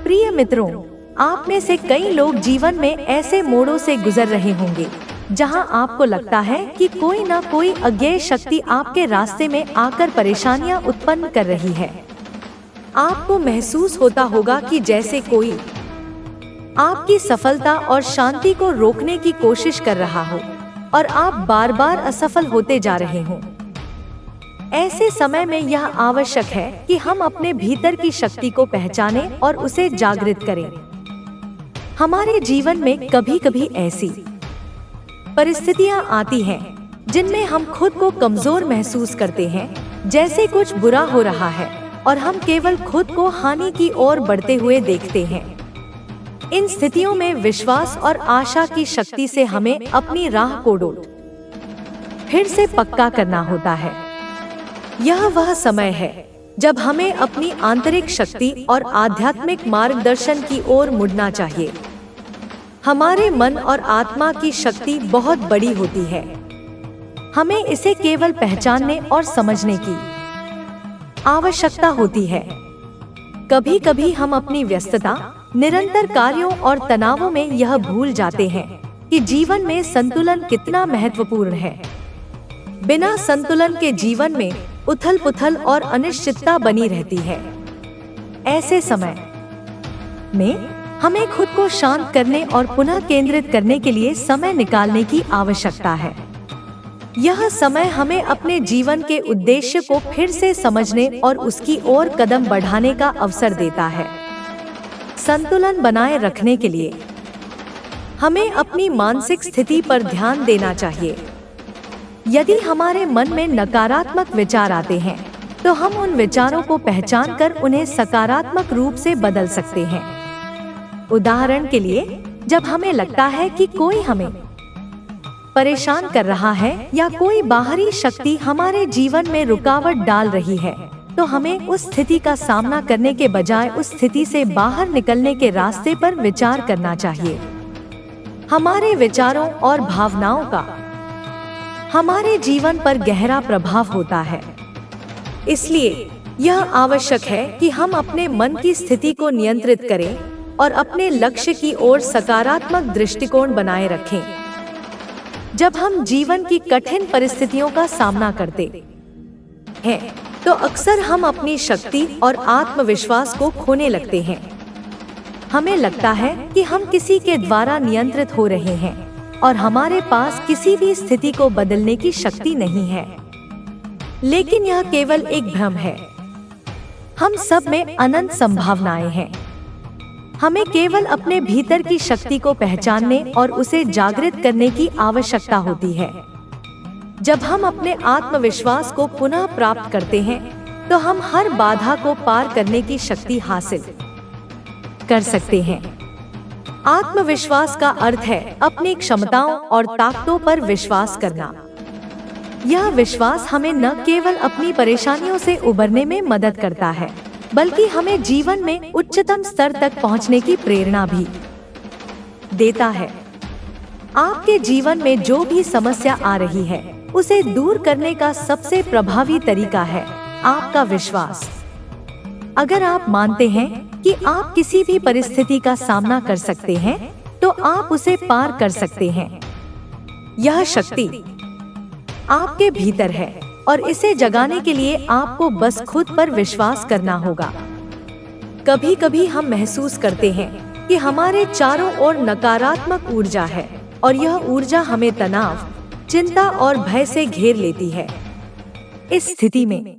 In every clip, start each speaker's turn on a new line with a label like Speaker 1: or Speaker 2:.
Speaker 1: प्रिय मित्रों, आप में से कई लोग जीवन में ऐसे मोड़ों से गुजर रहे होंगे जहां आपको लगता है कि कोई ना कोई अज्ञेय शक्ति आपके रास्ते में आकर परेशानियां उत्पन्न कर रही है। आपको महसूस होता होगा कि जैसे कोई आपकी सफलता और शांति को रोकने की कोशिश कर रहा हो और आप बार बार असफल होते जा रहे हों। ऐसे समय में यह आवश्यक है कि हम अपने भीतर की शक्ति को पहचानें और उसे जागृत करें। हमारे जीवन में कभी कभी ऐसी परिस्थितियां आती हैं जिनमें हम खुद को कमजोर महसूस करते हैं, जैसे कुछ बुरा हो रहा है और हम केवल खुद को हानि की ओर बढ़ते हुए देखते हैं। इन स्थितियों में विश्वास और आशा की शक्ति से हमें अपनी राह को फिर से पक्का करना होता है। यह वह समय है जब हमें अपनी आंतरिक शक्ति और आध्यात्मिक मार्गदर्शन की ओर मुड़ना चाहिए। हमारे मन और आत्मा की शक्ति बहुत बड़ी होती है। हमें इसे केवल पहचानने और समझने की आवश्यकता होती है। कभी कभी हम अपनी व्यस्तता, निरंतर कार्यों और तनावों में यह भूल जाते हैं कि जीवन में संतुलन कितना महत्वपूर्ण है। बिना संतुलन के जीवन में उथल-पुथल और अनिश्चितता बनी रहती है। ऐसे समय में हमें खुद को शांत करने और पुनः केंद्रित करने के लिए समय निकालने की आवश्यकता है। यह समय हमें अपने जीवन के उद्देश्य को फिर से समझने और उसकी ओर कदम बढ़ाने का अवसर देता है। संतुलन बनाए रखने के लिए हमें अपनी मानसिक स्थिति पर ध्यान देना चाहिए। यदि हमारे मन में नकारात्मक विचार आते हैं, तो हम उन विचारों को पहचानकर उन्हें सकारात्मक रूप से बदल सकते हैं। उदाहरण के लिए, जब हमें लगता है कि कोई हमें परेशान कर रहा है या कोई बाहरी शक्ति हमारे जीवन में रुकावट डाल रही है, तो हमें उस स्थिति का सामना करने के बजाय उस स्थिति से बाहर निकलने के रास्ते पर विचार करना चाहिए। हमारे विचारों और भावनाओं का हमारे जीवन पर गहरा प्रभाव होता है। इसलिए यह आवश्यक है कि हम अपने मन की स्थिति को नियंत्रित करें और अपने लक्ष्य की ओर सकारात्मक दृष्टिकोण बनाए रखें। जब हम जीवन की कठिन परिस्थितियों का सामना करते हैं, तो अक्सर हम अपनी शक्ति और आत्मविश्वास को खोने लगते हैं। हमें लगता है कि हम किसी के द्वारा नियंत्रित हो रहे हैं और हमारे पास किसी भी स्थिति को बदलने की शक्ति नहीं है। लेकिन यह केवल एक भ्रम है। हम सब में अनंत संभावनाएं हैं। हमें केवल अपने भीतर की शक्ति को पहचानने और उसे जागृत करने की आवश्यकता होती है। जब हम अपने आत्मविश्वास को पुनः प्राप्त करते हैं, तो हम हर बाधा को पार करने की शक्ति हासिल कर सकते हैं। आत्मविश्वास का अर्थ है अपनी क्षमताओं और ताकतों पर विश्वास करना। यह विश्वास हमें न केवल अपनी परेशानियों से उबरने में मदद करता है, बल्कि हमें जीवन में उच्चतम स्तर तक पहुंचने की प्रेरणा भी देता है। आपके जीवन में जो भी समस्या आ रही है, उसे दूर करने का सबसे प्रभावी तरीका है आपका विश्वास। अगर आप मानते हैं कि आप किसी भी परिस्थिति का सामना कर सकते हैं, तो आप उसे पार कर सकते हैं। यह शक्ति आपके भीतर है और इसे जगाने के लिए आपको बस खुद पर विश्वास करना होगा। कभी कभी हम महसूस करते हैं कि हमारे चारों ओर नकारात्मक ऊर्जा है और यह ऊर्जा हमें तनाव, चिंता और भय से घेर लेती है। इस स्थिति में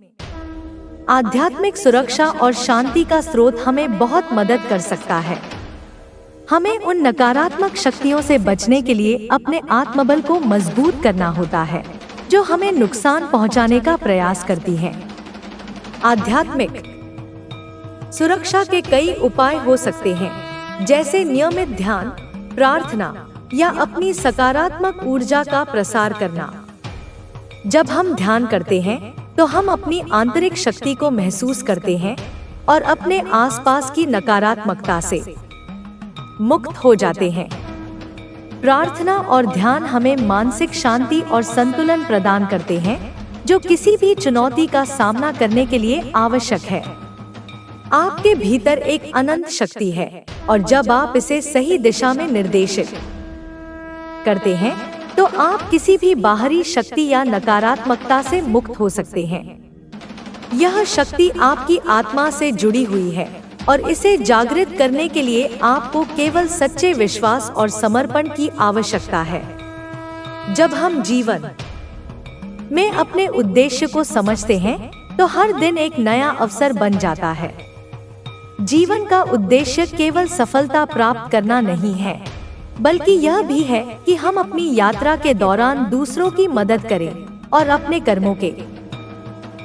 Speaker 1: आध्यात्मिक सुरक्षा और शांति का स्रोत हमें बहुत मदद कर सकता है। हमें उन नकारात्मक शक्तियों से बचने के लिए अपने आत्मबल को मजबूत करना होता है, जो हमें नुकसान पहुंचाने का प्रयास करती हैं। आध्यात्मिक सुरक्षा के कई उपाय हो सकते हैं, जैसे नियमित ध्यान, प्रार्थना या अपनी सकारात्मक ऊर्जा का प्रसार करना। जब हम ध्यान करते हैं, तो हम अपनी आंतरिक शक्ति को महसूस करते हैं और अपने आसपास की नकारात्मकता से मुक्त हो जाते हैं। प्रार्थना और ध्यान हमें मानसिक शांति और संतुलन प्रदान करते हैं, जो किसी भी चुनौती का सामना करने के लिए आवश्यक है। आपके भीतर एक अनंत शक्ति है और जब आप इसे सही दिशा में निर्देशित करते हैं तो आप किसी भी बाहरी शक्ति या नकारात्मकता से मुक्त हो सकते हैं। यह शक्ति आपकी आत्मा से जुड़ी हुई है और इसे जागृत करने के लिए आपको केवल सच्चे विश्वास और समर्पण की आवश्यकता है। जब हम जीवन में अपने उद्देश्य को समझते हैं तो हर दिन एक नया अवसर बन जाता है। जीवन का उद्देश्य केवल सफलता प्राप्त करना नहीं है, बल्कि यह भी है कि हम अपनी यात्रा के दौरान दूसरों की मदद करें और अपने कर्मों के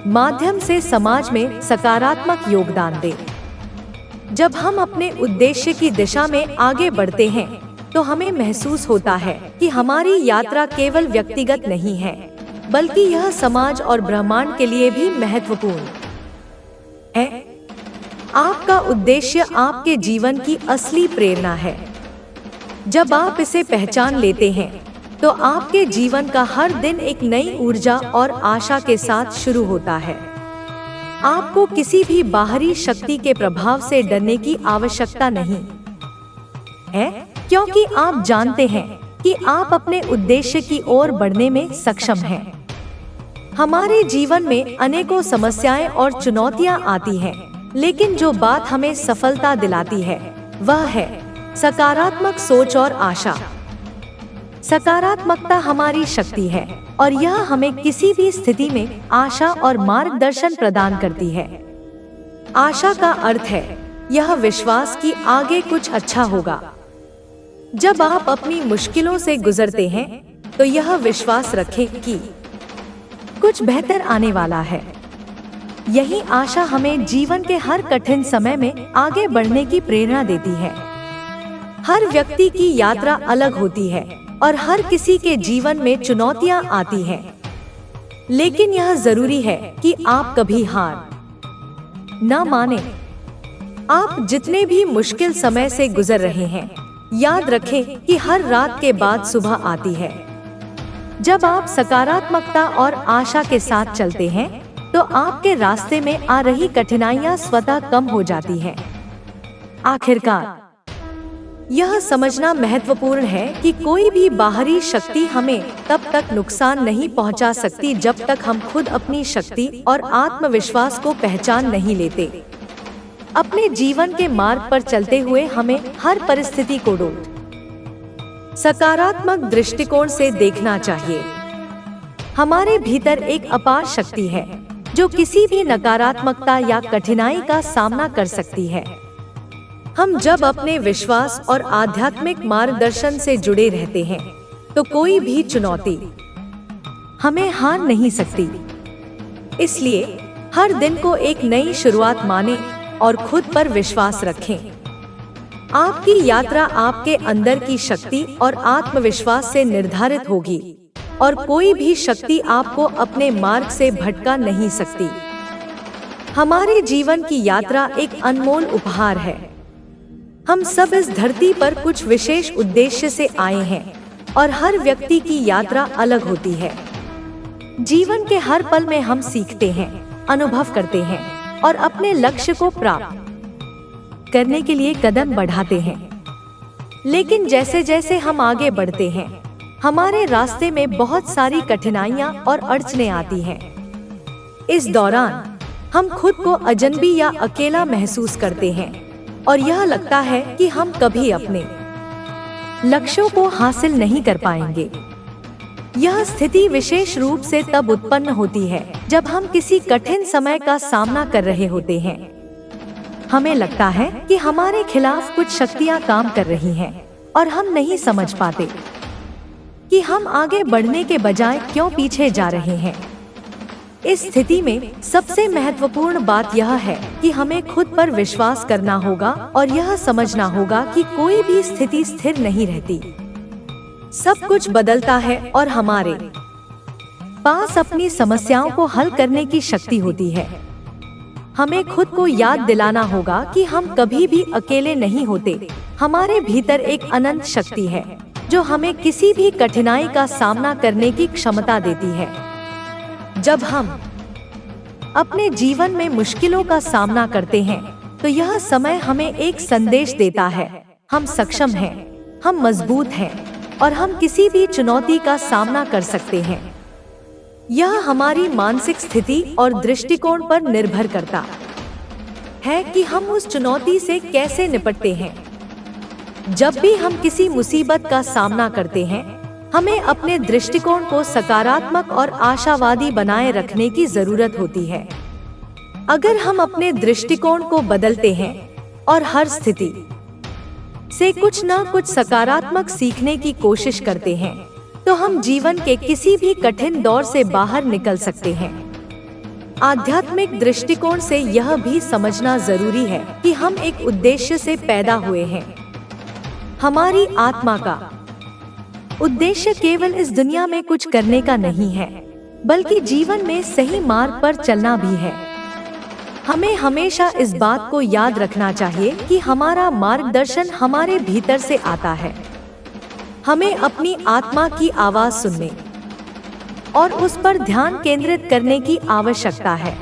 Speaker 1: माध्यम से समाज में सकारात्मक योगदान दें। जब हम अपने उद्देश्य की दिशा में आगे बढ़ते हैं तो हमें महसूस होता है कि हमारी यात्रा केवल व्यक्तिगत नहीं है, बल्कि यह समाज और ब्रह्मांड के लिए भी महत्वपूर्ण है। आपका उद्देश्य आपके जीवन की असली प्रेरणा है। जब आप इसे पहचान लेते हैं तो आपके जीवन का हर दिन एक नई ऊर्जा और आशा के साथ शुरू होता है। आपको किसी भी बाहरी शक्ति के प्रभाव से डरने की आवश्यकता नहीं है, क्योंकि आप जानते हैं कि आप अपने उद्देश्य की ओर बढ़ने में सक्षम हैं। हमारे जीवन में अनेकों समस्याएं और चुनौतियां आती हैं, लेकिन जो बात हमें सफलता दिलाती है वह है सकारात्मक सोच और आशा। सकारात्मकता हमारी शक्ति है और यह हमें किसी भी स्थिति में आशा और मार्गदर्शन प्रदान करती है। आशा का अर्थ है यह विश्वास कि आगे कुछ अच्छा होगा। जब आप अपनी मुश्किलों से गुजरते हैं तो यह विश्वास रखें कि कुछ बेहतर आने वाला है। यही आशा हमें जीवन के हर कठिन समय में आगे बढ़ने की प्रेरणा देती है। हर व्यक्ति की यात्रा अलग होती है और हर किसी के जीवन में चुनौतियां आती हैं, लेकिन यह जरूरी है कि आप कभी हार न माने। आप जितने भी मुश्किल समय से गुजर रहे हैं, याद रखें कि हर रात के बाद सुबह आती है। जब आप सकारात्मकता और आशा के साथ चलते हैं तो आपके रास्ते में आ रही कठिनाइयां स्वतः कम हो जाती हैं। आखिरकार यह समझना महत्वपूर्ण है कि कोई भी बाहरी शक्ति हमें तब तक नुकसान नहीं पहुंचा सकती जब तक हम खुद अपनी शक्ति और आत्मविश्वास को पहचान नहीं लेते। अपने जीवन के मार्ग पर चलते हुए हमें हर परिस्थिति को सकारात्मक दृष्टिकोण से देखना चाहिए। हमारे भीतर एक अपार शक्ति है जो किसी भी नकारात्मकता या कठिनाई का सामना कर सकती है। हम जब अपने विश्वास और आध्यात्मिक मार्गदर्शन से जुड़े रहते हैं तो कोई भी चुनौती हमें हार नहीं सकती। इसलिए हर दिन को एक नई शुरुआत माने और खुद पर विश्वास रखें। आपकी यात्रा आपके अंदर की शक्ति और आत्मविश्वास से निर्धारित होगी और कोई भी शक्ति आपको अपने मार्ग से भटका नहीं सकती। हमारे जीवन की यात्रा एक अनमोल उपहार है। हम सब इस धरती पर कुछ विशेष उद्देश्य से आए हैं और हर व्यक्ति की यात्रा अलग होती है। जीवन के हर पल में हम सीखते हैं, अनुभव करते हैं और अपने लक्ष्य को प्राप्त करने के लिए कदम बढ़ाते हैं। लेकिन जैसे जैसे हम आगे बढ़ते हैं, हमारे रास्ते में बहुत सारी कठिनाइयां और अड़चनें आती हैं। इस दौरान हम खुद को अजनबी या अकेला महसूस करते हैं और यह लगता है कि हम कभी अपने लक्ष्यों को हासिल नहीं कर पाएंगे। यह स्थिति विशेष रूप से तब उत्पन्न होती है जब हम किसी कठिन समय का सामना कर रहे होते हैं। हमें लगता है कि हमारे खिलाफ कुछ शक्तियां काम कर रही हैं और हम नहीं समझ पाते कि हम आगे बढ़ने के बजाय क्यों पीछे जा रहे हैं। इस स्थिति में सबसे महत्वपूर्ण बात यह है कि हमें खुद पर विश्वास करना होगा और यह समझना होगा कि कोई भी स्थिति स्थिर नहीं रहती। सब कुछ बदलता है और हमारे पास अपनी समस्याओं को हल करने की शक्ति होती है। हमें खुद को याद दिलाना होगा कि हम कभी भी अकेले नहीं होते। हमारे भीतर एक अनंत शक्ति है जो हमें किसी भी कठिनाई का सामना करने की क्षमता देती है। जब हम अपने जीवन में मुश्किलों का सामना करते हैं तो यह समय हमें एक संदेश देता है, हम सक्षम हैं, हम मजबूत हैं और हम किसी भी चुनौती का सामना कर सकते हैं। यह हमारी मानसिक स्थिति और दृष्टिकोण पर निर्भर करता है कि हम उस चुनौती से कैसे निपटते हैं। जब भी हम किसी मुसीबत का सामना करते हैं, हमें अपने दृष्टिकोण को सकारात्मक और आशावादी बनाए रखने की जरूरत होती है। अगर हम अपने दृष्टिकोण को बदलते हैं और हर स्थिति से कुछ न कुछ सकारात्मक सीखने की कोशिश करते हैं, तो हम जीवन के किसी भी कठिन दौर से बाहर निकल सकते हैं। आध्यात्मिक दृष्टिकोण से यह भी समझना जरूरी है कि हम एक उद्देश्य से पैदा हुए हैं। हमारी आत्मा का उद्देश्य केवल इस दुनिया में कुछ करने का नहीं है, बल्कि जीवन में सही मार्ग पर चलना भी है। हमें हमेशा इस बात को याद रखना चाहिए कि हमारा मार्गदर्शन हमारे भीतर से आता है। हमें अपनी आत्मा की आवाज सुनने और उस पर ध्यान केंद्रित करने की आवश्यकता है,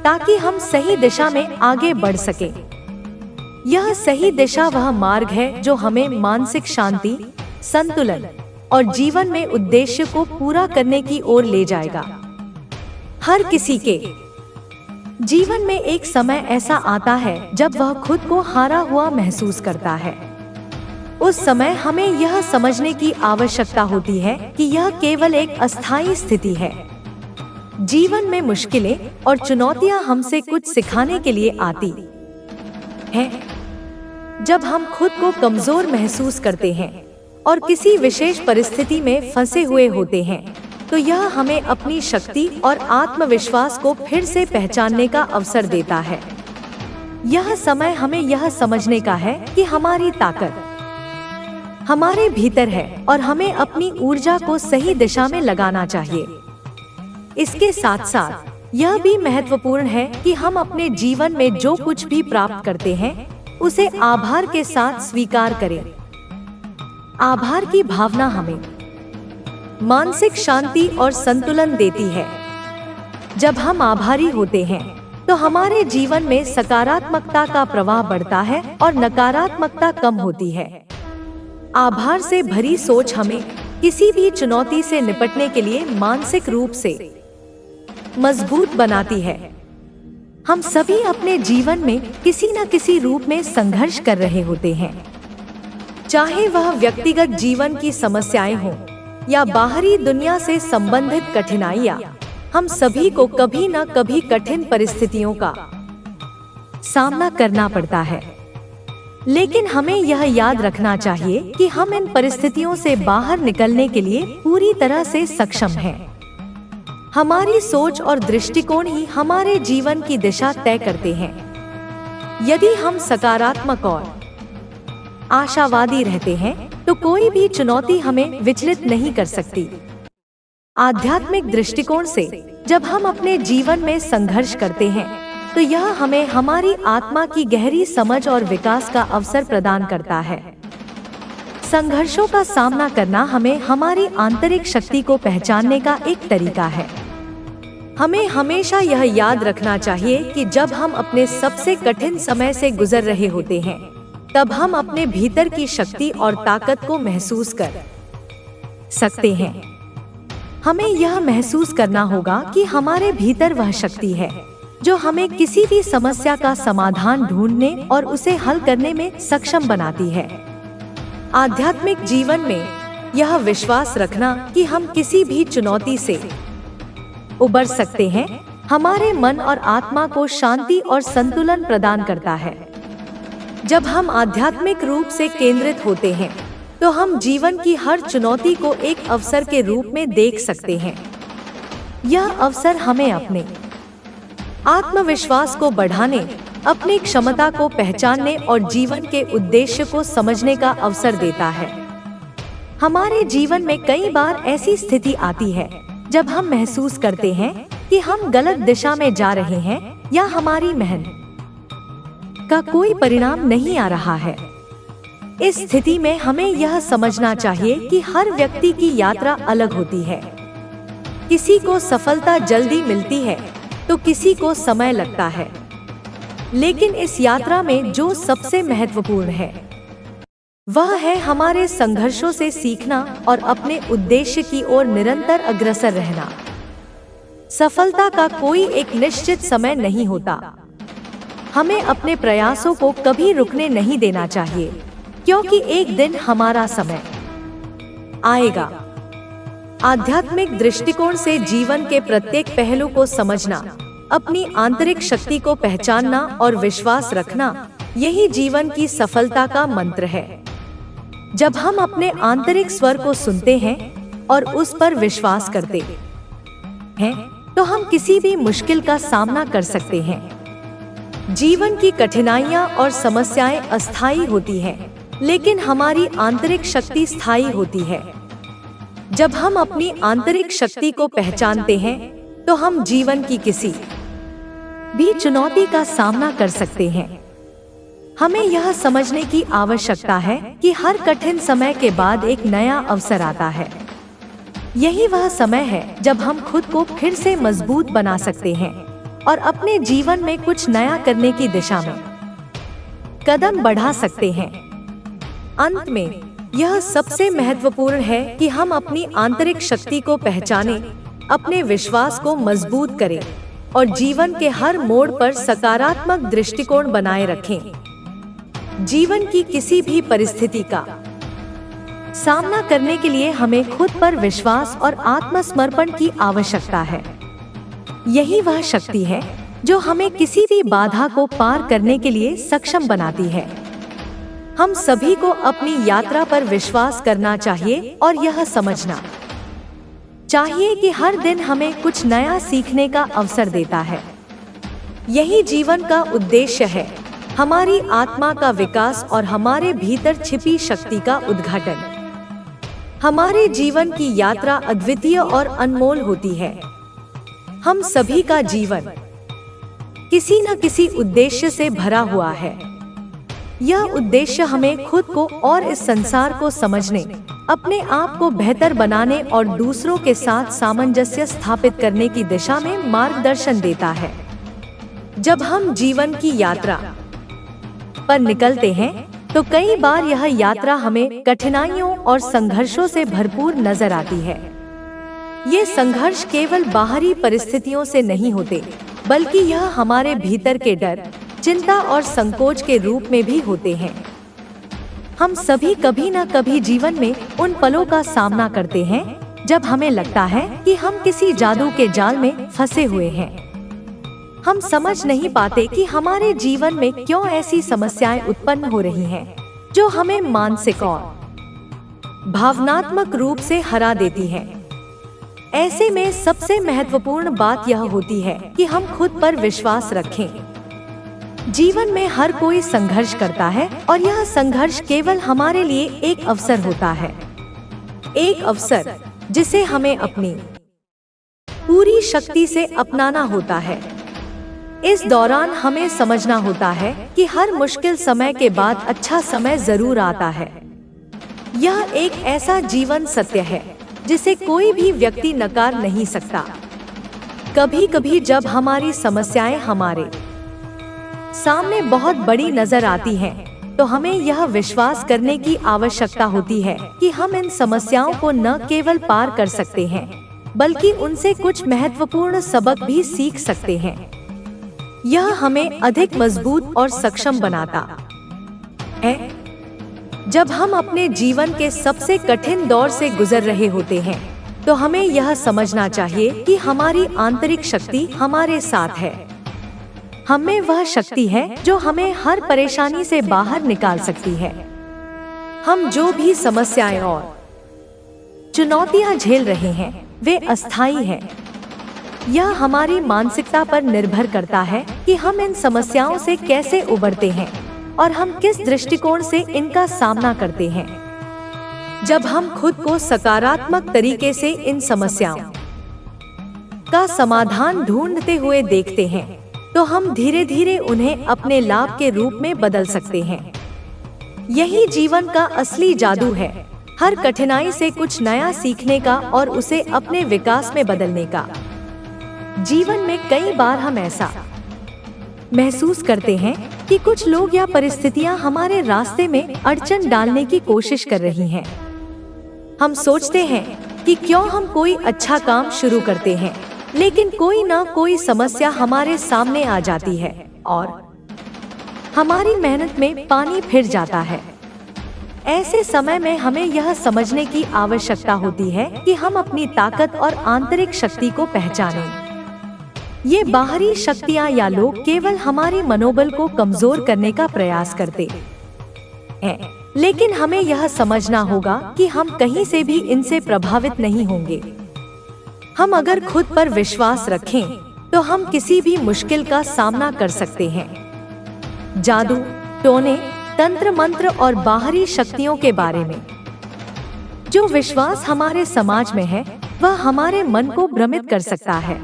Speaker 1: ताकि हम सही दिशा में आगे बढ़ सकें। यह सही दिशा वह मार्ग है जो हमें मानसिक शांति, संतुलन और जीवन में उद्देश्य को पूरा करने की ओर ले जाएगा। हर किसी के जीवन में एक समय ऐसा आता है जब वह खुद को हारा हुआ महसूस करता है। उस समय हमें यह समझने की आवश्यकता होती है कि यह केवल एक अस्थायी स्थिति है। जीवन में मुश्किलें और चुनौतियां हमसे कुछ सिखाने के लिए आती हैं। जब हम खुद को कमजोर महसूस करते हैं और किसी विशेष परिस्थिति में फंसे हुए होते हैं, तो यह हमें अपनी शक्ति और आत्मविश्वास को फिर से पहचानने का अवसर देता है। यह समय हमें यह समझने का है कि हमारी ताकत हमारे भीतर है और हमें अपनी ऊर्जा को सही दिशा में लगाना चाहिए। इसके साथ साथ यह भी महत्वपूर्ण है कि हम अपने जीवन में जो कुछ भी प्राप्त करते हैं, उसे आभार के साथ स्वीकार करें। आभार की भावना हमें मानसिक शांति और संतुलन देती है। जब हम आभारी होते हैं, तो हमारे जीवन में सकारात्मकता का प्रवाह बढ़ता है और नकारात्मकता कम होती है। आभार से भरी सोच हमें किसी भी चुनौती से निपटने के लिए मानसिक रूप से मजबूत बनाती है। हम सभी अपने जीवन में किसी न किसी रूप में संघर्ष कर रहे होते हैं, चाहे वह व्यक्तिगत जीवन की समस्याएं हों या बाहरी दुनिया से संबंधित कठिनाइयां। हम सभी को कभी न कभी कठिन परिस्थितियों का सामना करना पड़ता है, लेकिन हमें यह याद रखना चाहिए कि हम इन परिस्थितियों से बाहर निकलने के लिए पूरी तरह से सक्षम हैं। हमारी सोच और दृष्टिकोण ही हमारे जीवन की दिशा तय करते हैं। यदि हम सकारात्मक और आशावादी रहते हैं, तो कोई भी चुनौती हमें विचलित नहीं कर सकती। आध्यात्मिक दृष्टिकोण से जब हम अपने जीवन में संघर्ष करते हैं, तो यह हमें हमारी आत्मा की गहरी समझ और विकास का अवसर प्रदान करता है। संघर्षों का सामना करना हमें हमारी आंतरिक शक्ति को पहचानने का एक तरीका है। हमें हमेशा यह याद रखना चाहिए कि जब हम अपने सबसे कठिन समय से गुजर रहे होते हैं, तब हम अपने भीतर की शक्ति और ताकत को महसूस कर सकते हैं। हमें यह महसूस करना होगा कि हमारे भीतर वह शक्ति है जो हमें किसी भी समस्या का समाधान ढूंढने और उसे हल करने में सक्षम बनाती है। आध्यात्मिक जीवन में यह विश्वास रखना कि हम किसी भी चुनौती से उबर सकते हैं, हमारे मन और आत्मा को शांति और संतुलन प्रदान करता है। जब हम आध्यात्मिक रूप से केंद्रित होते हैं, तो हम जीवन की हर चुनौती को एक अवसर के रूप में देख सकते हैं। यह अवसर हमें अपने आत्मविश्वास को बढ़ाने, अपनी क्षमता को पहचानने और जीवन के उद्देश्य को समझने का अवसर देता है। हमारे जीवन में कई बार ऐसी स्थिति आती है जब हम महसूस करते हैं कि हम गलत दिशा में जा रहे हैं या हमारी मेहनत का कोई परिणाम नहीं आ रहा है। इस स्थिति में हमें यह समझना चाहिए कि हर व्यक्ति की यात्रा अलग होती है। किसी को सफलता जल्दी मिलती है, तो किसी को समय लगता है। लेकिन इस यात्रा में जो सबसे महत्वपूर्ण है वह है हमारे संघर्षों से सीखना और अपने उद्देश्य की ओर निरंतर अग्रसर रहना। सफलता का कोई एक निश्चित समय नहीं होता। हमें अपने प्रयासों को कभी रुकने नहीं देना चाहिए, क्योंकि एक दिन हमारा समय आएगा। आध्यात्मिक दृष्टिकोण से जीवन के प्रत्येक पहलू को समझना, अपनी आंतरिक शक्ति को पहचानना और विश्वास रखना, यही जीवन की सफलता का मंत्र है। जब हम अपने आंतरिक स्वर को सुनते हैं और उस पर विश्वास करते हैं, तो हम किसी भी मुश्किल का सामना कर सकते हैं। जीवन की कठिनाइयां और समस्याएं अस्थायी होती हैं, लेकिन हमारी आंतरिक शक्ति स्थायी होती है। जब हम अपनी आंतरिक शक्ति को पहचानते हैं, तो हम जीवन की किसी भी चुनौती का सामना कर सकते हैं। हमें यह समझने की आवश्यकता है कि हर कठिन समय के बाद एक नया अवसर आता है। यही वह समय है जब हम खुद को फिर से मजबूत बना सकते हैं और अपने जीवन में कुछ नया करने की दिशा में कदम बढ़ा सकते हैं। अंत में यह सबसे महत्वपूर्ण है कि हम अपनी आंतरिक शक्ति को पहचानें, अपने विश्वास को मजबूत करें और जीवन के हर मोड़ पर सकारात्मक दृष्टिकोण बनाए रखें। जीवन की किसी भी परिस्थिति का सामना करने के लिए हमें खुद पर विश्वास और आत्मसमर्पण की आवश्यकता है। यही वह शक्ति है जो हमें किसी भी बाधा को पार करने के लिए सक्षम बनाती है। हम सभी को अपनी यात्रा पर विश्वास करना चाहिए और यह समझना चाहिए कि हर दिन हमें कुछ नया सीखने का अवसर देता है। यही जीवन का उद्देश्य है, हमारी आत्मा का विकास और हमारे भीतर छिपी शक्ति का उद्घाटन। हमारे जीवन की यात्रा अद्वितीय और अनमोल होती है। हम सभी का जीवन किसी न किसी उद्देश्य से भरा हुआ है। यह उद्देश्य हमें खुद को और इस संसार को समझने, अपने आप को बेहतर बनाने और दूसरों के साथ सामंजस्य स्थापित करने की दिशा में मार्गदर्शन देता है। जब हम जीवन की यात्रा पर निकलते हैं, तो कई बार यह यात्रा हमें कठिनाइयों और संघर्षों से भरपूर नजर आती है। ये संघर्ष केवल बाहरी परिस्थितियों से नहीं होते, बल्कि यह हमारे भीतर के डर, चिंता और संकोच के रूप में भी होते हैं। हम सभी कभी न कभी जीवन में उन पलों का सामना करते हैं जब हमें लगता है कि हम किसी जादू के जाल में फंसे हुए हैं। हम समझ नहीं पाते कि हमारे जीवन में क्यों ऐसी समस्याएं उत्पन्न हो रही हैं, जो हमें मानसिक और भावनात्मक रूप से हरा देती हैं। ऐसे में सबसे महत्वपूर्ण बात यह होती है कि हम खुद पर विश्वास रखें। जीवन में हर कोई संघर्ष करता है और यह संघर्ष केवल हमारे लिए एक अवसर होता है। एक अवसर जिसे हमें अपनी पूरी शक्ति से अपनाना होता है। इस दौरान हमें समझना होता है कि हर मुश्किल समय के बाद अच्छा समय जरूर आता है। यह एक ऐसा जीवन सत्य है जिसे कोई भी व्यक्ति नकार नहीं सकता। कभी कभी जब हमारी समस्याएं हमारे सामने बहुत बड़ी नजर आती हैं, तो हमें यह विश्वास करने की आवश्यकता होती है कि हम इन समस्याओं को न केवल पार कर सकते हैं, बल्कि उनसे कुछ महत्वपूर्ण सबक भी सीख सकते हैं। यह हमें अधिक मजबूत और सक्षम बनाता है। जब हम अपने जीवन के सबसे कठिन दौर से गुजर रहे होते हैं, तो हमें यह समझना चाहिए कि हमारी आंतरिक शक्ति हमारे साथ है। हमें वह शक्ति है जो हमें हर परेशानी से बाहर निकाल सकती है। हम जो भी समस्याएं और चुनौतियां झेल रहे हैं, वे अस्थायी हैं। यह हमारी मानसिकता पर निर्भर करता है कि हम इन समस्याओं से कैसे उबरते हैं और हम किस दृष्टिकोण से इनका सामना करते हैं। जब हम खुद को सकारात्मक तरीके से इन समस्याओं का समाधान ढूंढते हुए देखते हैं, तो हम धीरे धीरे उन्हें अपने लाभ के रूप में बदल सकते हैं। यही जीवन का असली जादू है, हर कठिनाई से कुछ नया सीखने का और उसे अपने विकास में बदलने का। जीवन में कई बार हम ऐसा महसूस करते हैं कि कुछ लोग या परिस्थितियां हमारे रास्ते में अड़चन डालने की कोशिश कर रही हैं। हम सोचते हैं कि क्यों हम कोई अच्छा काम शुरू करते हैं, लेकिन कोई ना कोई समस्या हमारे सामने आ जाती है और हमारी मेहनत में पानी फिर जाता है। ऐसे समय में हमें यह समझने की आवश्यकता होती है कि हम अपनी ताकत और आंतरिक शक्ति को पहचानें। ये बाहरी शक्तियाँ या लोग केवल हमारे मनोबल को कमजोर करने का प्रयास करते हैं, लेकिन हमें यह समझना होगा कि हम कहीं से भी इनसे प्रभावित नहीं होंगे। हम अगर खुद पर विश्वास रखें तो हम किसी भी मुश्किल का सामना कर सकते हैं। जादू, टोने, तंत्र मंत्र और बाहरी शक्तियों के बारे में जो विश्वास हमारे समाज में है वह हमारे मन को भ्रमित कर सकता है,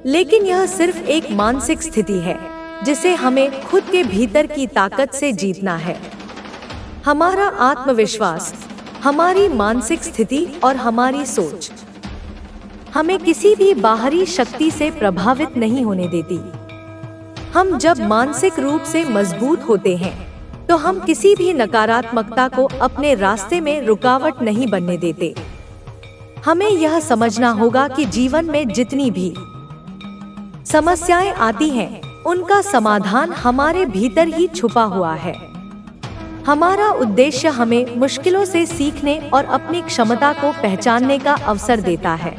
Speaker 1: लेकिन यह सिर्फ एक मानसिक स्थिति है जिसे हमें खुद के भीतर की ताकत से जीतना है। हमारा आत्मविश्वास, हमारी मानसिक स्थिति और हमारी सोच हमें किसी भी बाहरी शक्ति से प्रभावित नहीं होने देती। हम जब मानसिक रूप से मजबूत होते हैं तो हम किसी भी नकारात्मकता को अपने रास्ते में रुकावट नहीं बनने देते। हमें यह समझना होगा कि जीवन में जितनी भी समस्याएं आती हैं, उनका समाधान हमारे भीतर ही छुपा हुआ है। हमारा उद्देश्य हमें मुश्किलों से सीखने और अपनी क्षमता को पहचानने का अवसर देता है।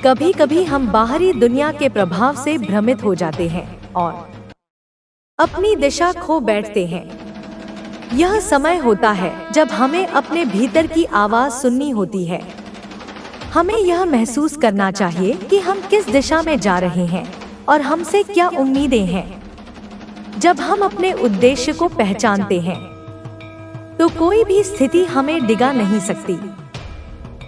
Speaker 1: कभी कभी हम बाहरी दुनिया के प्रभाव से भ्रमित हो जाते हैं और अपनी दिशा खो बैठते हैं। यह समय होता है जब हमें अपने भीतर की आवाज सुननी होती है। हमें यह महसूस करना चाहिए कि हम किस दिशा में जा रहे हैं और हमसे क्या उम्मीदें हैं। जब हम अपने उद्देश्य को पहचानते हैं तो कोई भी स्थिति हमें डिगा नहीं सकती।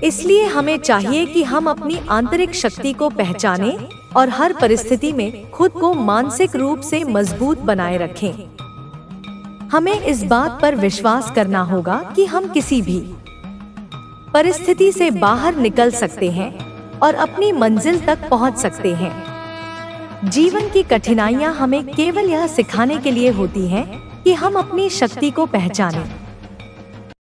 Speaker 1: इसलिए हमें चाहिए कि हम अपनी आंतरिक शक्ति को पहचानें और हर परिस्थिति में खुद को मानसिक रूप से मजबूत बनाए रखें। हमें इस बात पर विश्वास करना होगा कि हम किसी भी परिस्थिति से बाहर निकल सकते हैं और अपनी मंजिल तक पहुंच सकते हैं। जीवन की कठिनाइयां हमें केवल यह सिखाने के लिए होती हैं कि हम अपनी शक्ति को पहचानें।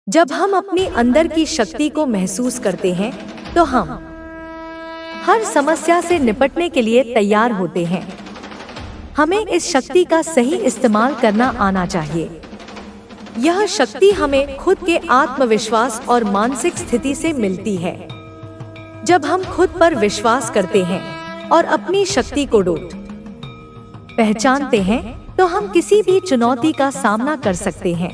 Speaker 1: जब हम अपनी अंदर की शक्ति को महसूस करते हैं तो हम हर समस्या से निपटने के लिए तैयार होते हैं। हमें इस शक्ति का सही इस्तेमाल करना आना चाहिए। यह शक्ति हमें खुद के आत्मविश्वास और मानसिक स्थिति से मिलती है। जब हम खुद पर विश्वास करते हैं और अपनी शक्ति को पहचानते हैं तो हम किसी भी चुनौती का सामना कर सकते हैं।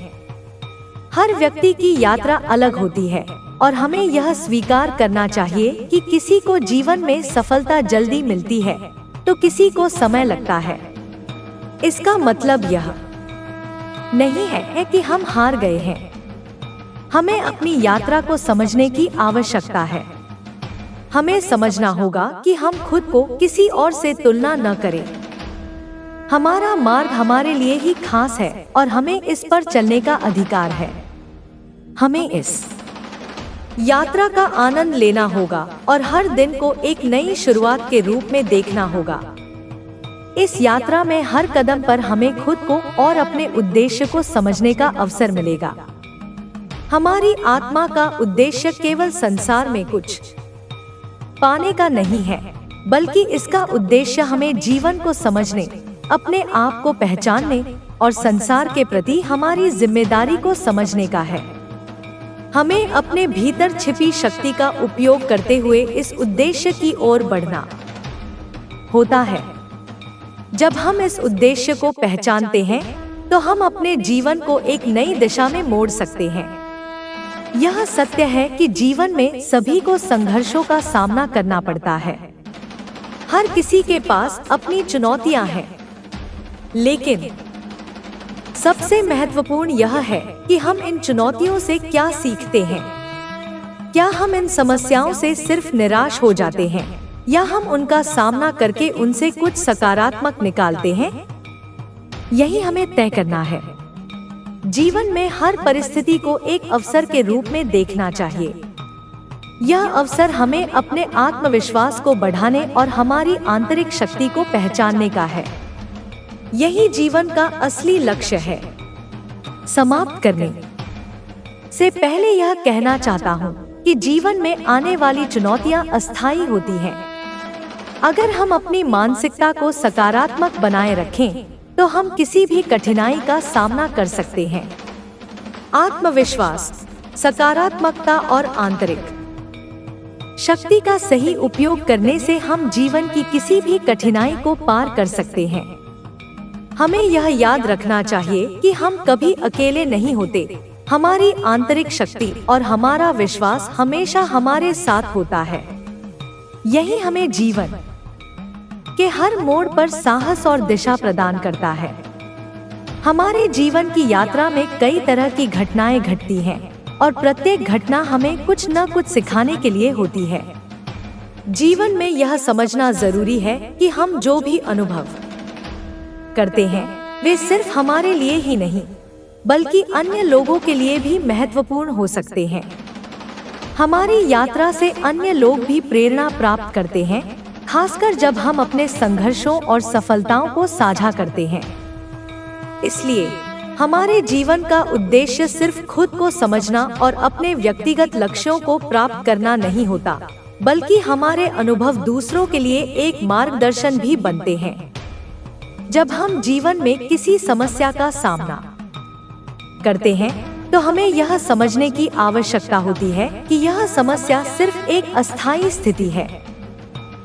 Speaker 1: हर व्यक्ति की यात्रा अलग होती है और हमें यह स्वीकार करना चाहिए कि किसी को जीवन में सफलता जल्दी मिलती है तो किसी को समय लगता है। इसका मतलब यह नहीं है कि हम हार गए हैं। हमें अपनी यात्रा को समझने की आवश्यकता है। हमें समझना होगा कि हम खुद को किसी और से तुलना न करें। हमारा मार्ग हमारे लिए ही खास है और हमें इस पर चलने का अधिकार है। हमें इस यात्रा का आनंद लेना होगा और हर दिन को एक नई शुरुआत के रूप में देखना होगा। इस यात्रा में हर कदम पर हमें खुद को और अपने उद्देश्य को समझने का अवसर मिलेगा। हमारी आत्मा का उद्देश्य केवल संसार में कुछ पाने का नहीं है, बल्कि इसका उद्देश्य हमें जीवन को समझने, अपने आप को पहचानने और संसार के प्रति हमारी जिम्मेदारी को समझने का है। हमें अपने भीतर छिपी शक्ति का उपयोग करते हुए इस उद्देश्य की ओर बढ़ना होता है। जब हम इस उद्देश्य को पहचानते हैं तो हम अपने जीवन को एक नई दिशा में मोड़ सकते हैं। यह सत्य है कि जीवन में सभी को संघर्षों का सामना करना पड़ता है। हर किसी के पास अपनी चुनौतियां हैं, लेकिन सबसे महत्वपूर्ण यह है कि हम इन चुनौतियों से क्या सीखते हैं। क्या हम इन समस्याओं से सिर्फ निराश हो जाते हैं या हम उनका सामना करके उनसे कुछ सकारात्मक निकालते हैं? यही हमें तय करना है। जीवन में हर परिस्थिति को एक अवसर के रूप में देखना चाहिए। यह अवसर हमें अपने आत्मविश्वास को बढ़ाने और हमारी आंतरिक शक्ति को पहचानने का है। यही जीवन का असली लक्ष्य है। समाप्त करने से पहले यह कहना चाहता हूँ कि जीवन में आने वाली चुनौतियाँ अस्थायी होती हैं। अगर हम अपनी मानसिकता को सकारात्मक बनाए रखें, तो हम किसी भी कठिनाई का सामना कर सकते हैं। आत्मविश्वास, सकारात्मकता और आंतरिक शक्ति का सही उपयोग करने से हम जीवन की किसी भी कठिनाई को पार कर सकते हैं। हमें यह याद रखना चाहिए कि हम कभी अकेले नहीं होते। हमारी आंतरिक शक्ति और हमारा विश्वास हमेशा हमारे साथ होता है। यही हमें जीवन के हर मोड़ पर साहस और दिशा प्रदान करता है। हमारे जीवन की यात्रा में कई तरह की घटनाएं घटती हैं और प्रत्येक घटना हमें कुछ न कुछ सिखाने के लिए होती है। जीवन में यह समझना जरूरी है कि हम जो भी अनुभव करते हैं वे सिर्फ हमारे लिए ही नहीं बल्कि अन्य लोगों के लिए भी महत्वपूर्ण हो सकते हैं। हमारी यात्रा से अन्य लोग भी प्रेरणा प्राप्त करते हैं, खासकर जब हम अपने संघर्षों और सफलताओं को साझा करते हैं। इसलिए हमारे जीवन का उद्देश्य सिर्फ खुद को समझना और अपने व्यक्तिगत लक्ष्यों को प्राप्त करना नहीं होता, बल्कि हमारे अनुभव दूसरों के लिए एक मार्गदर्शन भी बनते हैं। जब हम जीवन में किसी समस्या का सामना करते हैं, तो हमें यह समझने की आवश्यकता होती है कि यह समस्या सिर्फ एक अस्थायी स्थिति है।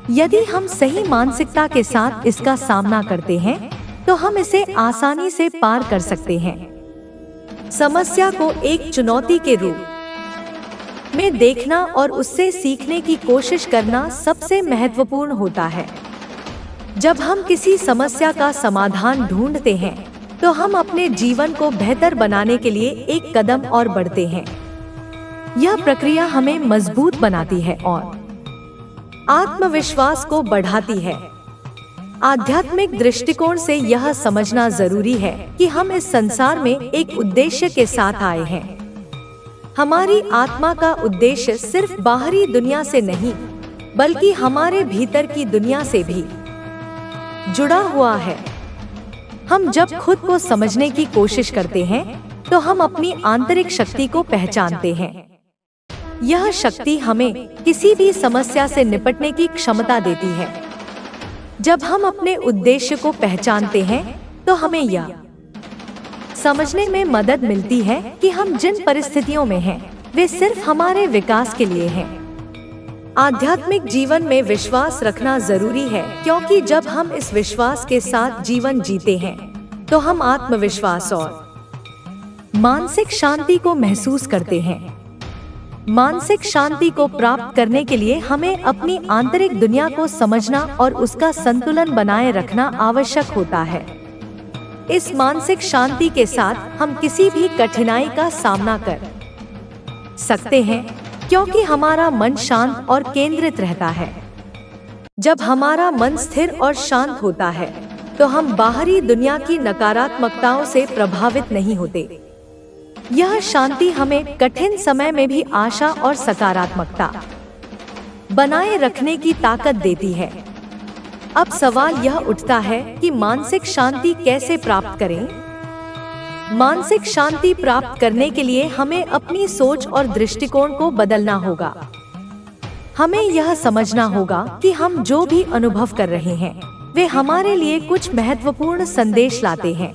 Speaker 1: यदि हम सही मानसिकता के साथ इसका सामना करते हैं, तो हम इसे आसानी से पार कर सकते हैं। समस्या को एक चुनौती के रूप में देखना और उससे सीखने की कोशिश करना सबसे महत्वपूर्ण होता है। जब हम किसी समस्या का समाधान ढूंढते हैं, तो हम अपने जीवन को बेहतर बनाने के लिए एक कदम और बढ़ते हैं। यह प्रक्रिया हमें मजबूत बनाती है और आत्मविश्वास को बढ़ाती है। आध्यात्मिक दृष्टिकोण से यह समझना जरूरी है कि हम इस संसार में एक उद्देश्य के साथ आए हैं। हमारी आत्मा का उद्देश्य सिर्फ बाहरी दुनिया से नहीं, बल्कि हमारे भीतर की दुनिया से भी जुड़ा हुआ है। हम जब खुद को समझने की कोशिश करते हैं, तो हम अपनी आंतरिक शक्ति को पहचानते हैं। यह शक्ति हमें किसी भी समस्या से निपटने की क्षमता देती है। जब हम अपने उद्देश्य को पहचानते हैं, तो हमें यह समझने में मदद मिलती है कि हम जिन परिस्थितियों में हैं, वे सिर्फ हमारे विकास के लिए हैं। आध्यात्मिक जीवन में विश्वास रखना जरूरी है, क्योंकि जब हम इस विश्वास के साथ जीवन जीते हैं, तो हम आत्मविश्वास और मानसिक शांति को महसूस करते हैं। मानसिक शांति को प्राप्त करने के लिए हमें अपनी आंतरिक दुनिया को समझना और उसका संतुलन बनाए रखना आवश्यक होता है। इस मानसिक शांति के साथ हम किसी भी कठिनाई का सामना कर सकते हैं, क्योंकि हमारा मन शांत और केंद्रित रहता है। जब हमारा मन स्थिर और शांत होता है, तो हम बाहरी दुनिया की नकारात्मकताओं से प्रभावित नहीं होते। यह शांति हमें कठिन समय में भी आशा और सकारात्मकता बनाए रखने की ताकत देती है। अब सवाल यह उठता है कि मानसिक शांति कैसे प्राप्त करें? मानसिक शांति प्राप्त करने के लिए हमें अपनी सोच और दृष्टिकोण को बदलना होगा। हमें यह समझना होगा कि हम जो भी अनुभव कर रहे हैं, वे हमारे लिए कुछ महत्वपूर्ण संदेश लाते हैं।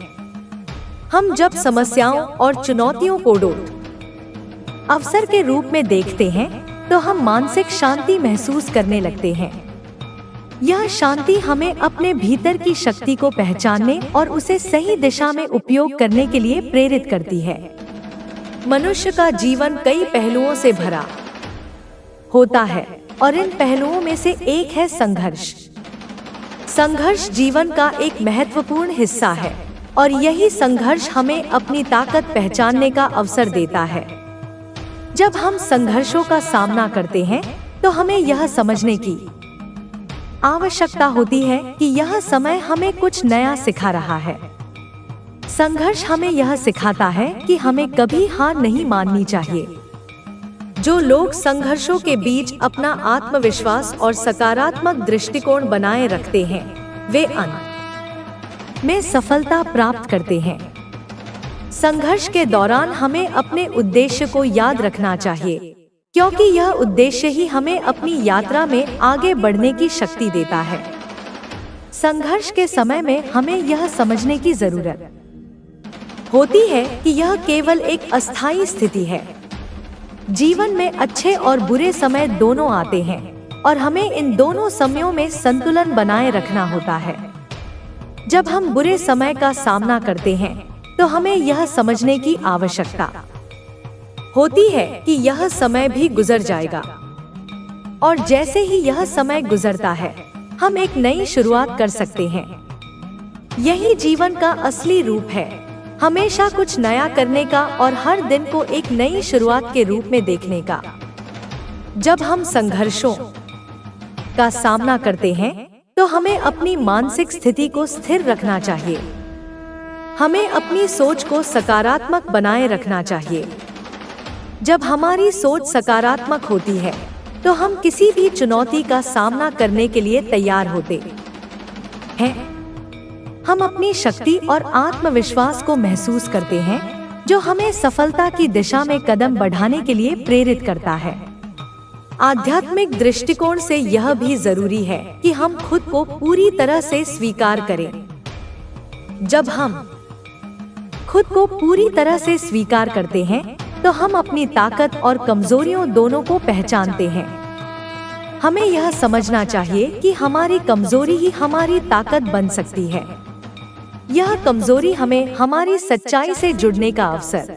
Speaker 1: हम जब समस्याओं और चुनौतियों को अवसर के रूप में देखते हैं, तो हम मानसिक शांति महसूस करने लगते हैं। यह शांति हमें अपने भीतर की शक्ति को पहचानने और उसे सही दिशा में उपयोग करने के लिए प्रेरित करती है। मनुष्य का जीवन कई पहलुओं से भरा होता है और इन पहलुओं में से एक है संघर्ष। संघर्ष जीवन का एक महत्वपूर्ण हिस्सा है और यही संघर्ष हमें अपनी ताकत पहचानने का अवसर देता है। जब हम संघर्षों का सामना करते हैं, तो हमें यह समझने की आवश्यकता होती है कि यह समय हमें कुछ नया सिखा रहा है। संघर्ष हमें यह सिखाता है कि हमें कभी हार नहीं माननी चाहिए। जो लोग संघर्षों के बीच अपना आत्मविश्वास और सकारात्मक दृष्टिकोण बनाए रखते हैं, वे में सफलता प्राप्त करते हैं। संघर्ष के दौरान हमें अपने उद्देश्य को याद रखना चाहिए, क्योंकि यह उद्देश्य ही हमें अपनी यात्रा में आगे बढ़ने की शक्ति देता है। संघर्ष के समय में हमें यह समझने की जरूरत होती है कि यह केवल एक अस्थायी स्थिति है। जीवन में अच्छे और बुरे समय दोनों आते हैं और हमें इन दोनों समयों में संतुलन बनाए रखना होता है। जब हम बुरे समय का सामना करते हैं तो हमें यह समझने की आवश्यकता होती है कि यह समय भी गुजर जाएगा, और जैसे ही यह समय गुजरता है हम एक नई शुरुआत कर सकते हैं। यही जीवन का असली रूप है, हमेशा कुछ नया करने का और हर दिन को एक नई शुरुआत के रूप में देखने का। जब हम संघर्षों का सामना करते हैं तो हमें अपनी मानसिक स्थिति को स्थिर रखना चाहिए। हमें अपनी सोच को सकारात्मक बनाए रखना चाहिए। जब हमारी सोच सकारात्मक होती है तो हम किसी भी चुनौती का सामना करने के लिए तैयार होते हैं। हम अपनी शक्ति और आत्मविश्वास को महसूस करते हैं, जो हमें सफलता की दिशा में कदम बढ़ाने के लिए प्रेरित करता है। आध्यात्मिक दृष्टिकोण से यह भी जरूरी है कि हम खुद को पूरी तरह से स्वीकार करें। जब हम खुद को पूरी तरह से स्वीकार करते हैं तो हम अपनी ताकत और कमजोरियों दोनों को पहचानते हैं। हमें यह समझना चाहिए कि हमारी कमजोरी ही हमारी ताकत बन सकती है। यह कमजोरी हमें हमारी सच्चाई से जुड़ने का अवसर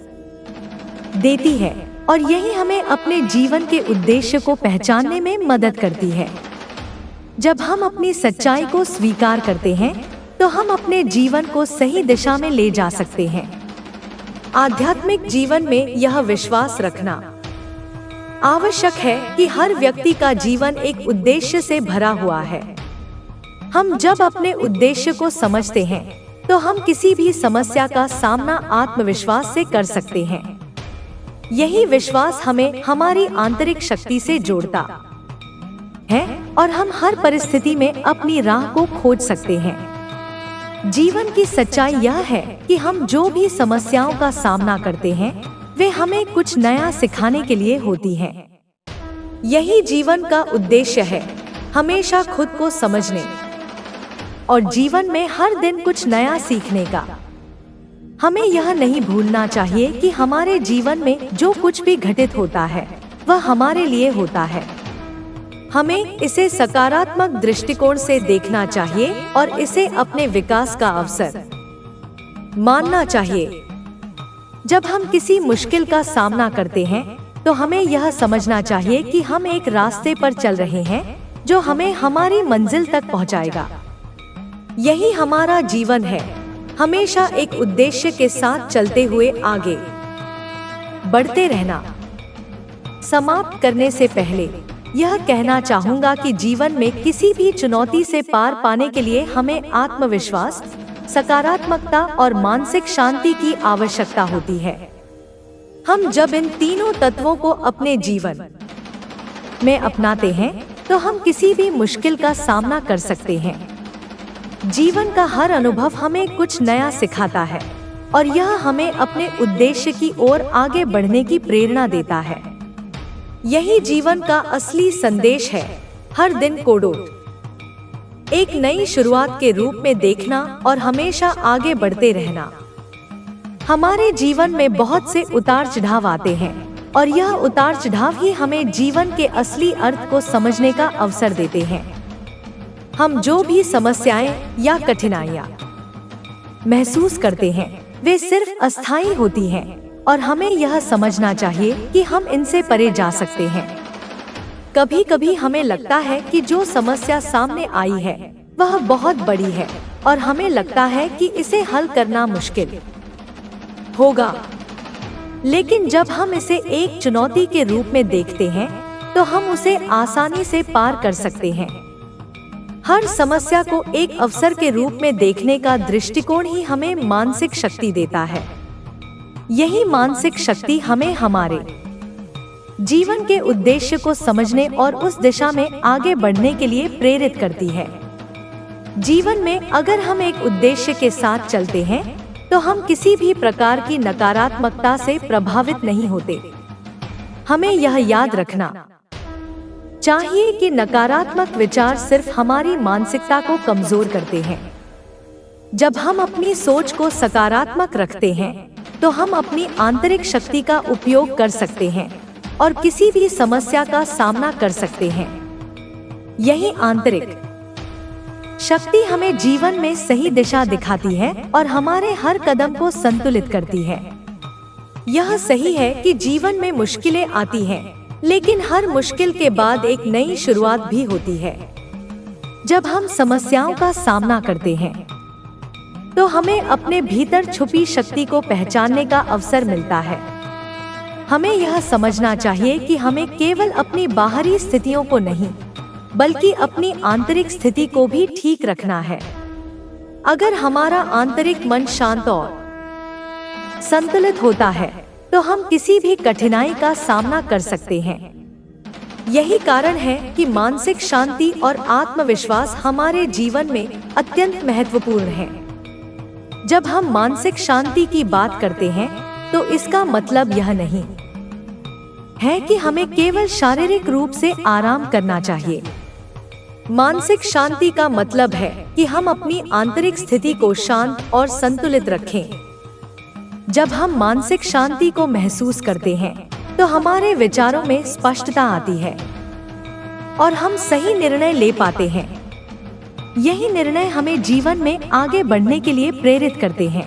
Speaker 1: देती है और यही हमें अपने जीवन के उद्देश्य को पहचानने में मदद करती है। जब हम अपनी सच्चाई को स्वीकार करते हैं तो हम अपने जीवन को सही दिशा में ले जा सकते हैं। आध्यात्मिक जीवन में यह विश्वास रखना आवश्यक है कि हर व्यक्ति का जीवन एक उद्देश्य से भरा हुआ है। हम जब अपने उद्देश्य को समझते हैं तो हम किसी भी समस्या का सामना आत्मविश्वास से कर सकते हैं। यही विश्वास हमें हमारी आंतरिक शक्ति से जोड़ता है और हम हर परिस्थिति में अपनी राह को खोज सकते हैं। जीवन की सच्चाई यह है कि हम जो भी समस्याओं का सामना करते हैं वे हमें कुछ नया सिखाने के लिए होती हैं। यही जीवन का उद्देश्य है, हमेशा खुद को समझने और जीवन में हर दिन कुछ नया सीखने का। हमें यह नहीं भूलना चाहिए कि हमारे जीवन में जो कुछ भी घटित होता है वह हमारे लिए होता है। हमें इसे सकारात्मक दृष्टिकोण से देखना चाहिए और इसे अपने विकास का अवसर मानना चाहिए। जब हम किसी मुश्किल का सामना करते हैं तो हमें यह समझना चाहिए कि हम एक रास्ते पर चल रहे हैं जो हमें हमारी मंजिल तक पहुंचाएगा। यही हमारा जीवन है, हमेशा एक उद्देश्य के साथ चलते हुए आगे बढ़ते रहना। समाप्त करने से पहले यह कहना चाहूँगा कि जीवन में किसी भी चुनौती से पार पाने के लिए हमें आत्मविश्वास, सकारात्मकता और मानसिक शांति की आवश्यकता होती है। हम जब इन तीनों तत्वों को अपने जीवन में अपनाते हैं तो हम किसी भी मुश्किल का सामना कर सकते हैं। जीवन का हर अनुभव हमें कुछ नया सिखाता है और यह हमें अपने उद्देश्य की ओर आगे बढ़ने की प्रेरणा देता है। यही जीवन का असली संदेश है, हर दिन को एक नई शुरुआत के रूप में देखना और हमेशा आगे बढ़ते रहना। हमारे जीवन में बहुत से उतार चढ़ाव आते हैं और यह उतार चढ़ाव ही हमें जीवन के असली अर्थ को समझने का अवसर देते हैं। हम जो भी समस्याएं या कठिनाइयां महसूस करते हैं वे सिर्फ अस्थायी होती हैं और हमें यह समझना चाहिए कि हम इनसे परे जा सकते हैं। कभी कभी हमें लगता है कि जो समस्या सामने आई है वह बहुत बड़ी है और हमें लगता है कि इसे हल करना मुश्किल होगा, लेकिन जब हम इसे एक चुनौती के रूप में देखते हैं तो हम उसे आसानी से पार कर सकते हैं। हर समस्या को एक अवसर के रूप में देखने का दृष्टिकोण ही हमें मानसिक शक्ति देता है। यही मानसिक शक्ति हमें हमारे जीवन के उद्देश्य को समझने और उस दिशा में आगे बढ़ने के लिए प्रेरित करती है। जीवन में अगर हम एक उद्देश्य के साथ चलते हैं तो हम किसी भी प्रकार की नकारात्मकता से प्रभावित नहीं होते। हमें यह याद रखना चाहिए कि नकारात्मक विचार सिर्फ हमारी मानसिकता को कमजोर करते हैं। जब हम अपनी सोच को सकारात्मक रखते हैं तो हम अपनी आंतरिक शक्ति का उपयोग कर सकते हैं और किसी भी समस्या का सामना कर सकते हैं। यही आंतरिक शक्ति हमें जीवन में सही दिशा दिखाती है और हमारे हर कदम को संतुलित करती है। यह सही है कि जीवन में मुश्किलें आती हैं, लेकिन हर मुश्किल के बाद एक नई शुरुआत भी होती है। जब हम समस्याओं का सामना करते हैं तो हमें अपने भीतर छुपी शक्ति को पहचानने का अवसर मिलता है। हमें यह समझना चाहिए कि हमें केवल अपनी बाहरी स्थितियों को नहीं, बल्कि अपनी आंतरिक स्थिति को भी ठीक रखना है। अगर हमारा आंतरिक मन शांत और संतुलित होता है तो हम किसी भी कठिनाई का सामना कर सकते हैं। यही कारण है कि मानसिक शांति और आत्मविश्वास हमारे जीवन में अत्यंत महत्वपूर्ण है। जब हम मानसिक शांति की बात करते हैं तो इसका मतलब यह नहीं है कि हमें केवल शारीरिक रूप से आराम करना चाहिए। मानसिक शांति का मतलब है कि हम अपनी आंतरिक स्थिति को शांत और संतुलित रखें। जब हम मानसिक शांति को महसूस करते हैं तो हमारे विचारों में स्पष्टता आती है और हम सही निर्णय ले पाते हैं। यही निर्णय हमें जीवन में आगे बढ़ने के लिए प्रेरित करते हैं।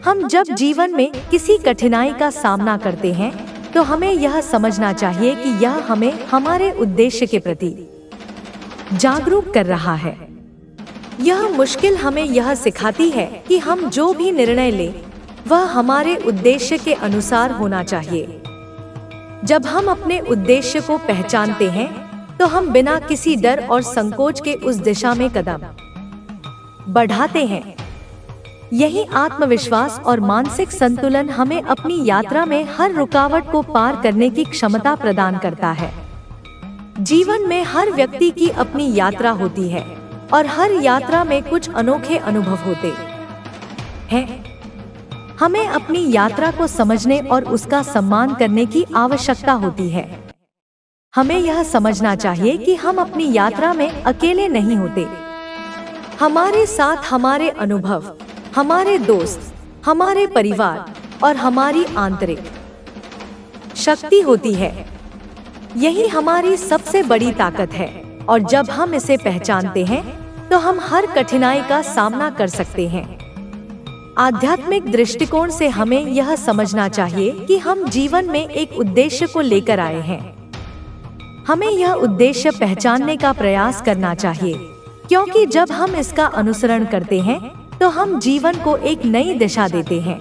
Speaker 1: हम जब जीवन में किसी कठिनाई का सामना करते हैं तो हमें यह समझना चाहिए कि यह हमें हमारे उद्देश्य के प्रति जागरूक कर रहा है। यह मुश्किल हमें यह सिखाती है कि हम जो भी निर्णय लें वह हमारे उद्देश्य के अनुसार होना चाहिए। जब हम अपने उद्देश्य को पहचानते हैं तो हम बिना किसी डर और संकोच के उस दिशा में कदम बढ़ाते हैं। यही आत्मविश्वास और मानसिक संतुलन हमें अपनी यात्रा में हर रुकावट को पार करने की क्षमता प्रदान करता है। जीवन में हर व्यक्ति की अपनी यात्रा होती है और हर यात्रा में कुछ अनोखे अनुभव होते हैं। हमें अपनी यात्रा को समझने और उसका सम्मान करने की आवश्यकता होती है। हमें यह समझना चाहिए कि हम अपनी यात्रा में अकेले नहीं होते। हमारे साथ हमारे अनुभव, हमारे दोस्त, हमारे परिवार और हमारी आंतरिक शक्ति होती है। यही हमारी सबसे बड़ी ताकत है और जब हम इसे पहचानते हैं तो हम हर कठिनाई का सामना कर सकते हैं। आध्यात्मिक दृष्टिकोण से हमें यह समझना चाहिए कि हम जीवन में एक उद्देश्य को लेकर आए हैं। हमें यह उद्देश्य पहचानने का प्रयास करना चाहिए, क्योंकि जब हम इसका अनुसरण करते हैं तो हम जीवन को एक नई दिशा देते हैं।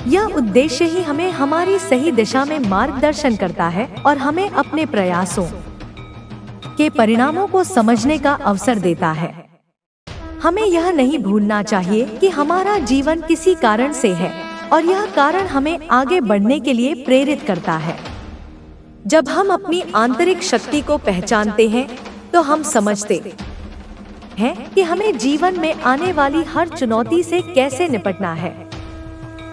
Speaker 1: यह उद्देश्य ही हमें हमारी सही दिशा में मार्गदर्शन करता है और हमें अपने प्रयासों के परिणामों को समझने का अवसर देता है। हमें यह नहीं भूलना चाहिए कि हमारा जीवन किसी कारण से है और यह कारण हमें आगे बढ़ने के लिए प्रेरित करता है। जब हम अपनी आंतरिक शक्ति को पहचानते हैं तो हम समझते हैं कि हमें जीवन में आने वाली हर चुनौती से कैसे निपटना है।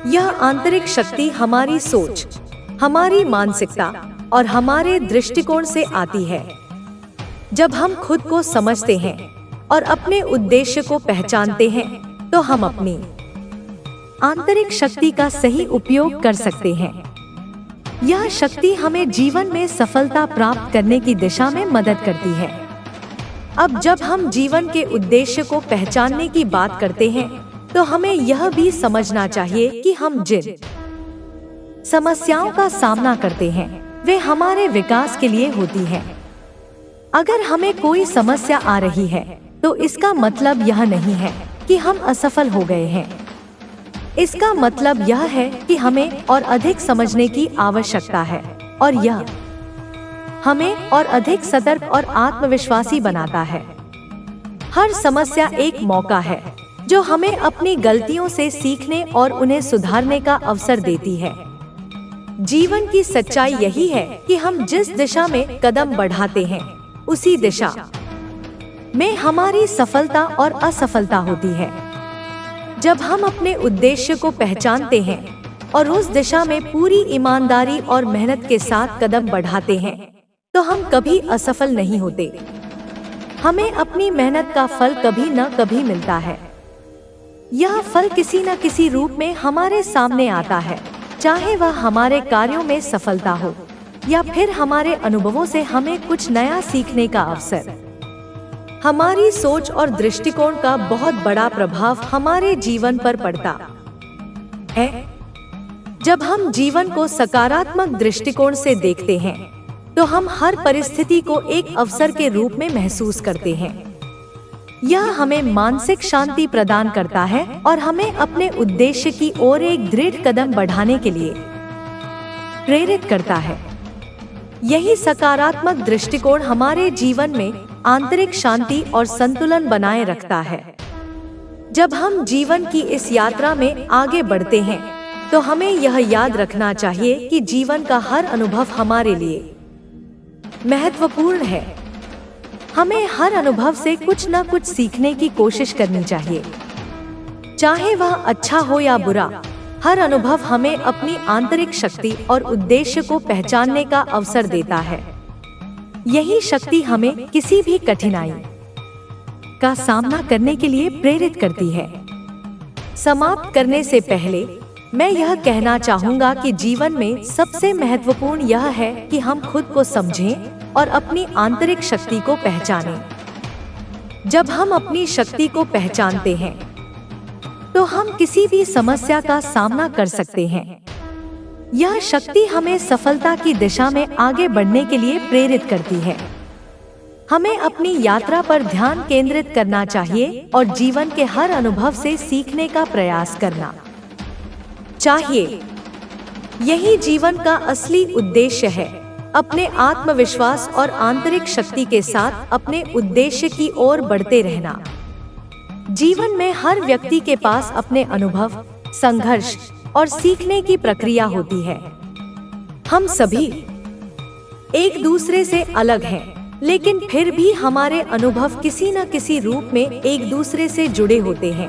Speaker 1: यह आंतरिक शक्ति हमारी सोच, हमारी मानसिकता और हमारे दृष्टिकोण से आती है। जब हम खुद को समझते हैं और अपने उद्देश्य को पहचानते हैं तो हम अपनी आंतरिक शक्ति का सही उपयोग कर सकते हैं। यह शक्ति हमें जीवन में सफलता प्राप्त करने की दिशा में मदद करती है। अब जब हम जीवन के उद्देश्य को पहचानने की बात करते हैं तो हमें यह भी समझना चाहिए कि हम जिन समस्याओं का सामना करते हैं वे हमारे विकास के लिए होती हैं। अगर हमें कोई समस्या आ रही है तो इसका मतलब यह नहीं है कि हम असफल हो गए हैं। इसका मतलब यह है कि हमें और अधिक समझने की आवश्यकता है और यह हमें और अधिक सतर्क और आत्मविश्वासी बनाता है। हर समस्या एक मौका है जो हमें अपनी गलतियों से सीखने और उन्हें सुधारने का अवसर देती है। जीवन की सच्चाई यही है कि हम जिस दिशा में कदम बढ़ाते हैं उसी दिशा में हमारी सफलता और असफलता होती है। जब हम अपने उद्देश्य को पहचानते हैं और उस दिशा में पूरी ईमानदारी और मेहनत के साथ कदम बढ़ाते हैं, तो हम कभी असफल नहीं होते। हमें अपनी मेहनत का फल कभी न कभी मिलता है। यह फल किसी न किसी रूप में हमारे सामने आता है, चाहे वह हमारे कार्यों में सफलता हो या फिर हमारे अनुभवों से हमें कुछ नया सीखने का अवसर। हमारी सोच और दृष्टिकोण का बहुत बड़ा प्रभाव हमारे जीवन पर पड़ता है। जब हम जीवन को सकारात्मक दृष्टिकोण से देखते हैं, तो हम हर परिस्थिति को एक अवसर के रूप में महसूस करते हैं। यह हमें मानसिक शांति प्रदान करता है और हमें अपने उद्देश्य की ओर एक दृढ़ कदम बढ़ाने के लिए प्रेरित करता है। यही सकारात्मक दृष्टिकोण हमारे जीवन में आंतरिक शांति और संतुलन बनाए रखता है। जब हम जीवन की इस यात्रा में आगे बढ़ते हैं, तो हमें यह याद रखना चाहिए कि जीवन का हर अनुभव हमारे लिए महत्वपूर्ण है। हमें हर अनुभव से कुछ न कुछ सीखने की कोशिश करनी चाहिए, चाहे वह अच्छा हो या बुरा। हर अनुभव हमें अपनी आंतरिक शक्ति और उद्देश्य को पहचानने का अवसर देता है। यही शक्ति हमें किसी भी कठिनाई का सामना करने के लिए प्रेरित करती है। समाप्त करने से पहले मैं यह कहना चाहूँगा कि जीवन में सबसे महत्वपूर्ण यह है कि हम खुद को समझें और अपनी आंतरिक शक्ति को पहचानें। जब हम अपनी शक्ति को पहचानते हैं, तो हम किसी भी समस्या का सामना कर सकते हैं। यह शक्ति हमें सफलता की दिशा में आगे बढ़ने के लिए प्रेरित करती है। हमें अपनी यात्रा पर ध्यान केंद्रित करना चाहिए और जीवन के हर अनुभव से सीखने का प्रयास करना चाहिए। यही जीवन का असली उद्देश्य है। अपने आत्मविश्वास और आंतरिक शक्ति के साथ अपने उद्देश्य की ओर बढ़ते रहना। जीवन में हर व्यक्ति के पास अपने अनुभव, संघर्ष और सीखने की प्रक्रिया होती है। हम सभी एक दूसरे से अलग हैं, लेकिन फिर भी हमारे अनुभव किसी न किसी रूप में एक दूसरे से जुड़े होते हैं।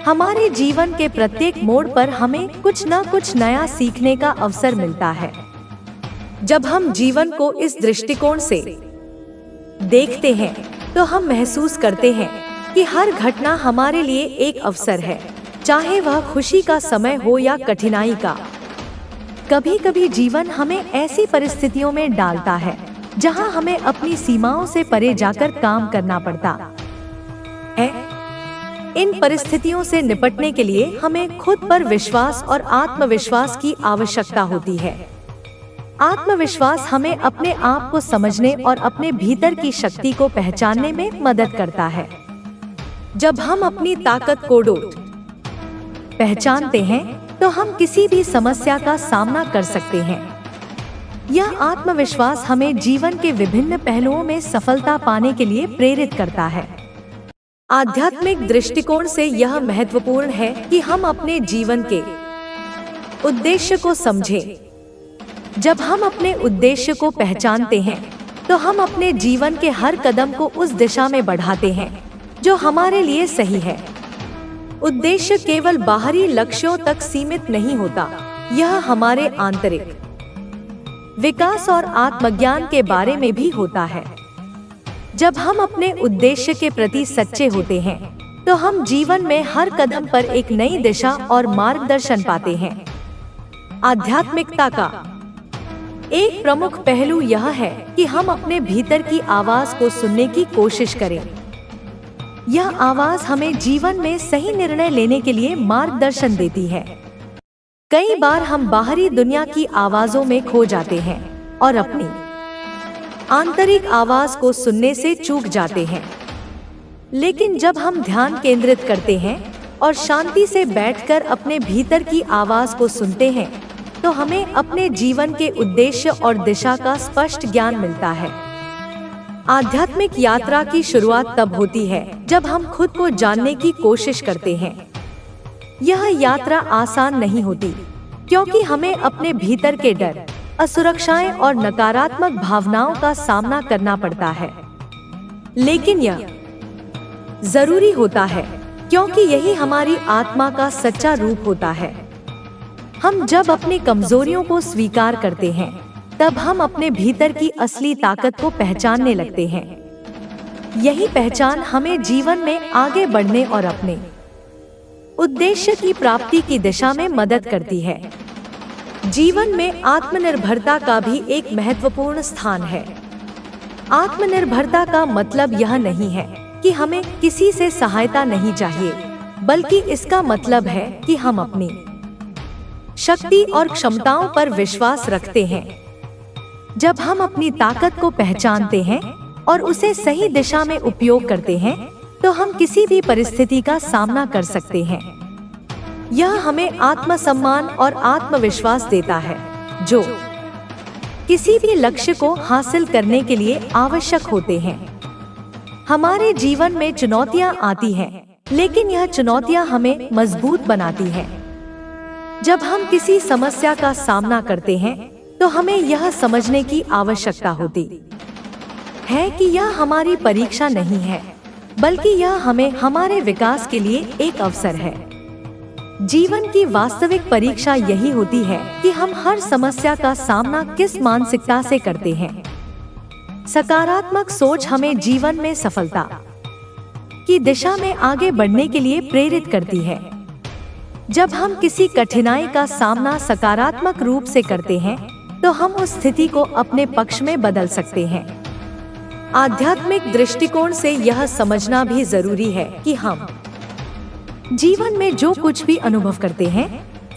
Speaker 1: हमारे जीवन के प्रत्येक मोड़ पर हमें कुछ न कुछ नया सीखने का अवसर मिलता है। जब हम जीवन को इस दृष्टिकोण से देखते हैं, तो हम महसूस करते हैं कि हर घटना हमारे लिए एक अवसर है, चाहे वह खुशी का समय हो या कठिनाई का। कभी कभी जीवन हमें ऐसी परिस्थितियों में डालता है जहां हमें अपनी सीमाओं से परे जाकर काम करना पड़ता है। इन परिस्थितियों से निपटने के लिए हमें खुद पर विश्वास और आत्मविश्वास की आवश्यकता होती है। आत्मविश्वास हमें अपने आप को समझने और अपने भीतर की शक्ति को पहचानने में मदद करता है। जब हम अपनी ताकत को पहचानते हैं, तो हम किसी भी समस्या का सामना कर सकते हैं। यह आत्मविश्वास हमें जीवन के विभिन्न पहलुओं में सफलता पाने के लिए प्रेरित करता है। आध्यात्मिक दृष्टिकोण से यह महत्वपूर्ण है कि हम अपने जीवन के उद्देश्य को समझें। जब हम अपने उद्देश्य को पहचानते हैं, तो हम अपने जीवन के हर कदम को उस दिशा में बढ़ाते हैं जो हमारे लिए सही है। उद्देश्य केवल बाहरी लक्ष्यों तक सीमित नहीं होता, यह हमारे आंतरिक विकास और आत्मज्ञान के बारे में भी होता है। जब हम अपने उद्देश्य के प्रति सच्चे होते हैं, तो हम जीवन में हर कदम पर एक नई दिशा और मार्गदर्शन पाते हैं। आध्यात्मिकता का एक प्रमुख पहलू यह है कि हम अपने भीतर की आवाज को सुनने की कोशिश करें। यह आवाज हमें जीवन में सही निर्णय लेने के लिए मार्गदर्शन देती है। कई बार हम बाहरी दुनिया की आवाजों में खो जाते हैं और अपनी आंतरिक आवाज को सुनने से चूक जाते हैं। लेकिन जब हम ध्यान केंद्रित करते हैं और शांति से बैठकर अपने भीतर की आवाज को सुनते हैं, तो हमें अपने जीवन के उद्देश्य और दिशा का स्पष्ट ज्ञान मिलता है। आध्यात्मिक यात्रा की शुरुआत तब होती है जब हम खुद को जानने की कोशिश करते हैं। यह यात्रा आसान नहीं होती, क्योंकि हमें अपने भीतर के डर, असुरक्षाएं और नकारात्मक भावनाओं का सामना करना पड़ता है। लेकिन यह जरूरी होता है, क्योंकि यही हमारी आत्मा का सच्चा रूप होता है। हम जब अपनी कमजोरियों को स्वीकार करते हैं, तब हम अपने भीतर की असली ताकत को पहचानने लगते हैं। यही पहचान हमें जीवन में आगे बढ़ने और अपने उद्देश्य की प्राप्ति की दिशा में मदद करती है। जीवन में आत्मनिर्भरता का भी एक महत्वपूर्ण स्थान है। आत्मनिर्भरता का मतलब यह नहीं है कि हमें किसी से सहायता नहीं चाहिए, बल्कि इसका मतलब है कि हम अपनी शक्ति और क्षमताओं पर विश्वास रखते हैं। जब हम अपनी ताकत को पहचानते हैं और उसे सही दिशा में उपयोग करते हैं, तो हम किसी भी परिस्थिति का सामना कर सकते हैं। यह हमें आत्मसम्मान और आत्मविश्वास देता है, जो किसी भी लक्ष्य को हासिल करने के लिए आवश्यक होते हैं। हमारे जीवन में चुनौतियां आती हैं, लेकिन यह चुनौतियां हमें मजबूत बनाती हैं। जब हम किसी समस्या का सामना करते हैं, तो हमें यह समझने की आवश्यकता होती है कि यह हमारी परीक्षा नहीं है, बल्कि यह हमें हमारे विकास के लिए एक अवसर है। जीवन की वास्तविक परीक्षा यही होती है कि हम हर समस्या का सामना किस मानसिकता से करते हैं। सकारात्मक सोच हमें जीवन में सफलता की दिशा में आगे बढ़ने के लिए प्रेरित करती है। जब हम किसी कठिनाई का सामना सकारात्मक रूप से करते हैं, तो हम उस स्थिति को अपने पक्ष में बदल सकते हैं। आध्यात्मिक दृष्टिकोण से यह समझना भी जरूरी है कि हम जीवन में जो कुछ भी अनुभव करते हैं,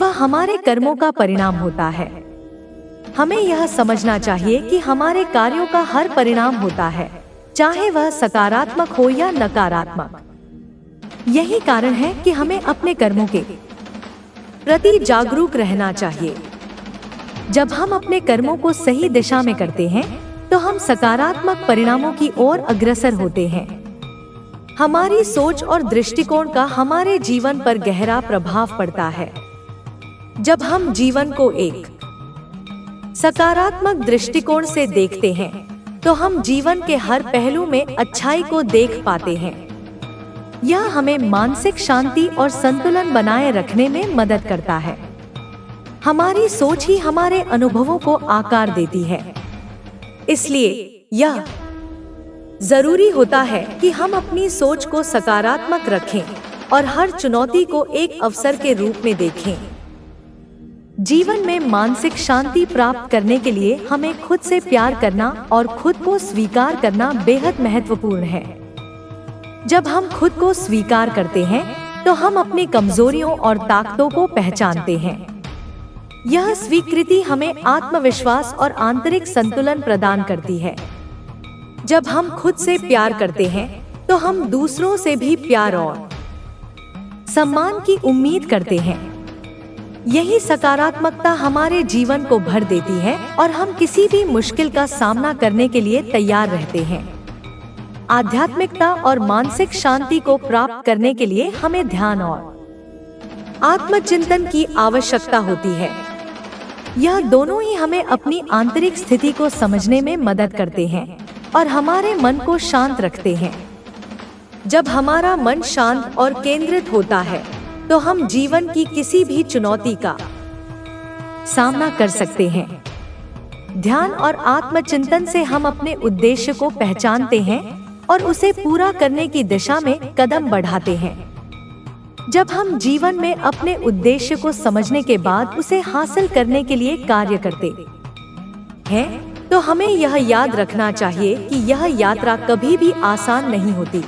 Speaker 1: वह हमारे कर्मों का परिणाम होता है। हमें यह समझना चाहिए कि हमारे कार्यों का हर परिणाम होता है, चाहे वह सकारात्मक हो या नकारात्मक। यही कारण है कि हमें अपने कर्मों के प्रति जागरूक रहना चाहिए। जब हम अपने कर्मों को सही दिशा में करते हैं, तो हम सकारात्मक परिणामों की ओर अग्रसर होते हैं। हमारी सोच और दृष्टिकोण का हमारे जीवन पर गहरा प्रभाव पड़ता है। जब हम जीवन को एक सकारात्मक दृष्टिकोण से देखते हैं, तो हम जीवन के हर पहलू में अच्छाई को देख पाते हैं। यह हमें मानसिक शांति और संतुलन बनाए रखने में मदद करता है। हमारी सोच ही हमारे अनुभवों को आकार देती है। इसलिए यह जरूरी होता है कि हम अपनी सोच को सकारात्मक रखें और हर चुनौती को एक अवसर के रूप में देखें। जीवन में मानसिक शांति प्राप्त करने के लिए हमें खुद से प्यार करना और खुद को स्वीकार करना बेहद महत्वपूर्ण है। जब हम खुद को स्वीकार करते हैं, तो हम अपनी कमजोरियों और ताकतों को पहचानते हैं। यह स्वीकृति हमें आत्मविश्वास और आंतरिक संतुलन प्रदान करती है। जब हम खुद से प्यार करते हैं, तो हम दूसरों से भी प्यार और सम्मान की उम्मीद करते हैं। यही सकारात्मकता हमारे जीवन को भर देती है और हम किसी भी मुश्किल का सामना करने के लिए तैयार रहते हैं। आध्यात्मिकता और मानसिक शांति को प्राप्त करने के लिए हमें ध्यान और आत्मचिंतन की आवश्यकता होती है। यह दोनों ही हमें अपनी आंतरिक स्थिति को समझने में मदद करते हैं और हमारे मन को शांत रखते हैं। जब हमारा मन शांत और केंद्रित होता है, तो हम जीवन की किसी भी चुनौती का सामना कर सकते हैं। ध्यान और आत्मचिंतन से हम अपने उद्देश्य को पहचानते हैं और उसे पूरा करने की दिशा में कदम बढ़ाते हैं। जब हम जीवन में अपने उद्देश्य को समझने के बाद उसे हासिल करने के लिए कार्य करते हैं, तो हमें यह याद रखना चाहिए कि यह यात्रा कभी भी आसान नहीं होती।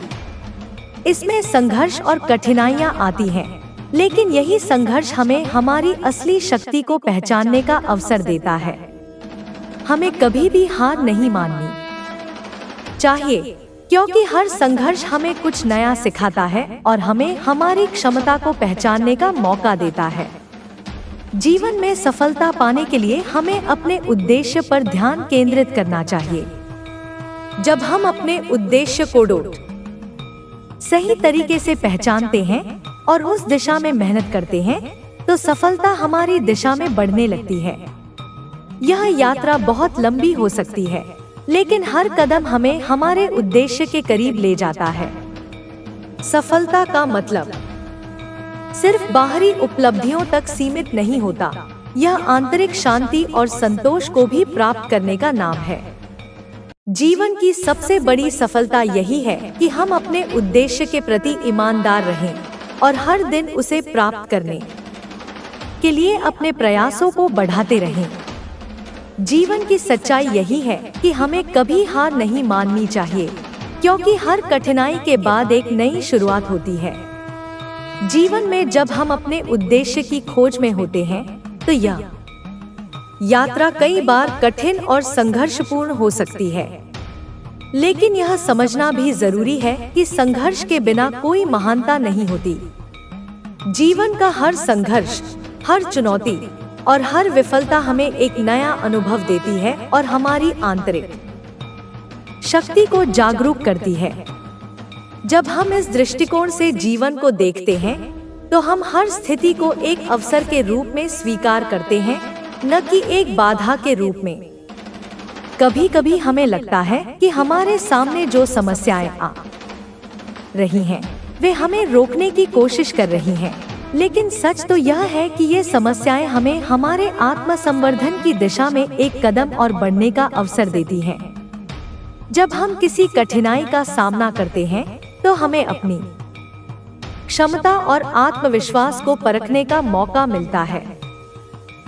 Speaker 1: इसमें संघर्ष और कठिनाइयां आती हैं, लेकिन यही संघर्ष हमें हमारी असली शक्ति को पहचानने का अवसर देता है। हमें कभी भी हार नहीं माननी चाहिए, क्योंकि हर संघर्ष हमें कुछ नया सिखाता है और हमें हमारी क्षमता को पहचानने का मौका देता है। जीवन में सफलता पाने के लिए हमें अपने उद्देश्य पर ध्यान केंद्रित करना चाहिए। जब हम अपने उद्देश्य को सही तरीके से पहचानते हैं और उस दिशा में मेहनत करते हैं, तो सफलता हमारी दिशा में बढ़ने लगती है। यह यात्रा बहुत लंबी हो सकती है, लेकिन हर कदम हमें हमारे उद्देश्य के करीब ले जाता है। सफलता का मतलब सिर्फ बाहरी उपलब्धियों तक सीमित नहीं होता, यह आंतरिक शांति और संतोष को भी प्राप्त करने का नाम है। जीवन की सबसे बड़ी सफलता यही है कि हम अपने उद्देश्य के प्रति ईमानदार रहें और हर दिन उसे प्राप्त करने के लिए अपने प्रयासों को बढ़ाते रहें। जीवन की सच्चाई यही है कि हमें कभी हार नहीं माननी चाहिए, क्योंकि हर कठिनाई के बाद एक नई शुरुआत होती है। जीवन में जब हम अपने उद्देश्य की खोज में होते हैं तो यह यात्रा कई बार कठिन और संघर्षपूर्ण हो सकती है, लेकिन यह समझना भी जरूरी है कि संघर्ष के बिना कोई महानता नहीं होती। जीवन का हर संघर्ष, हर चुनौती और हर विफलता हमें एक नया अनुभव देती है और हमारी आंतरिक शक्ति को जागरूक करती है। जब हम इस दृष्टिकोण से जीवन को देखते हैं तो हम हर स्थिति को एक अवसर के रूप में स्वीकार करते हैं, न कि एक बाधा के रूप में। कभी कभी हमें लगता है कि हमारे सामने जो समस्याएं आ रही हैं, वे हमें रोकने की कोशिश कर रही हैं, लेकिन सच तो यह है कि ये समस्याएं हमें हमारे आत्मसंवर्धन की दिशा में एक कदम और बढ़ने का अवसर देती हैं। जब हम किसी कठिनाई का सामना करते हैं तो हमें अपनी क्षमता और आत्मविश्वास को परखने का मौका मिलता है।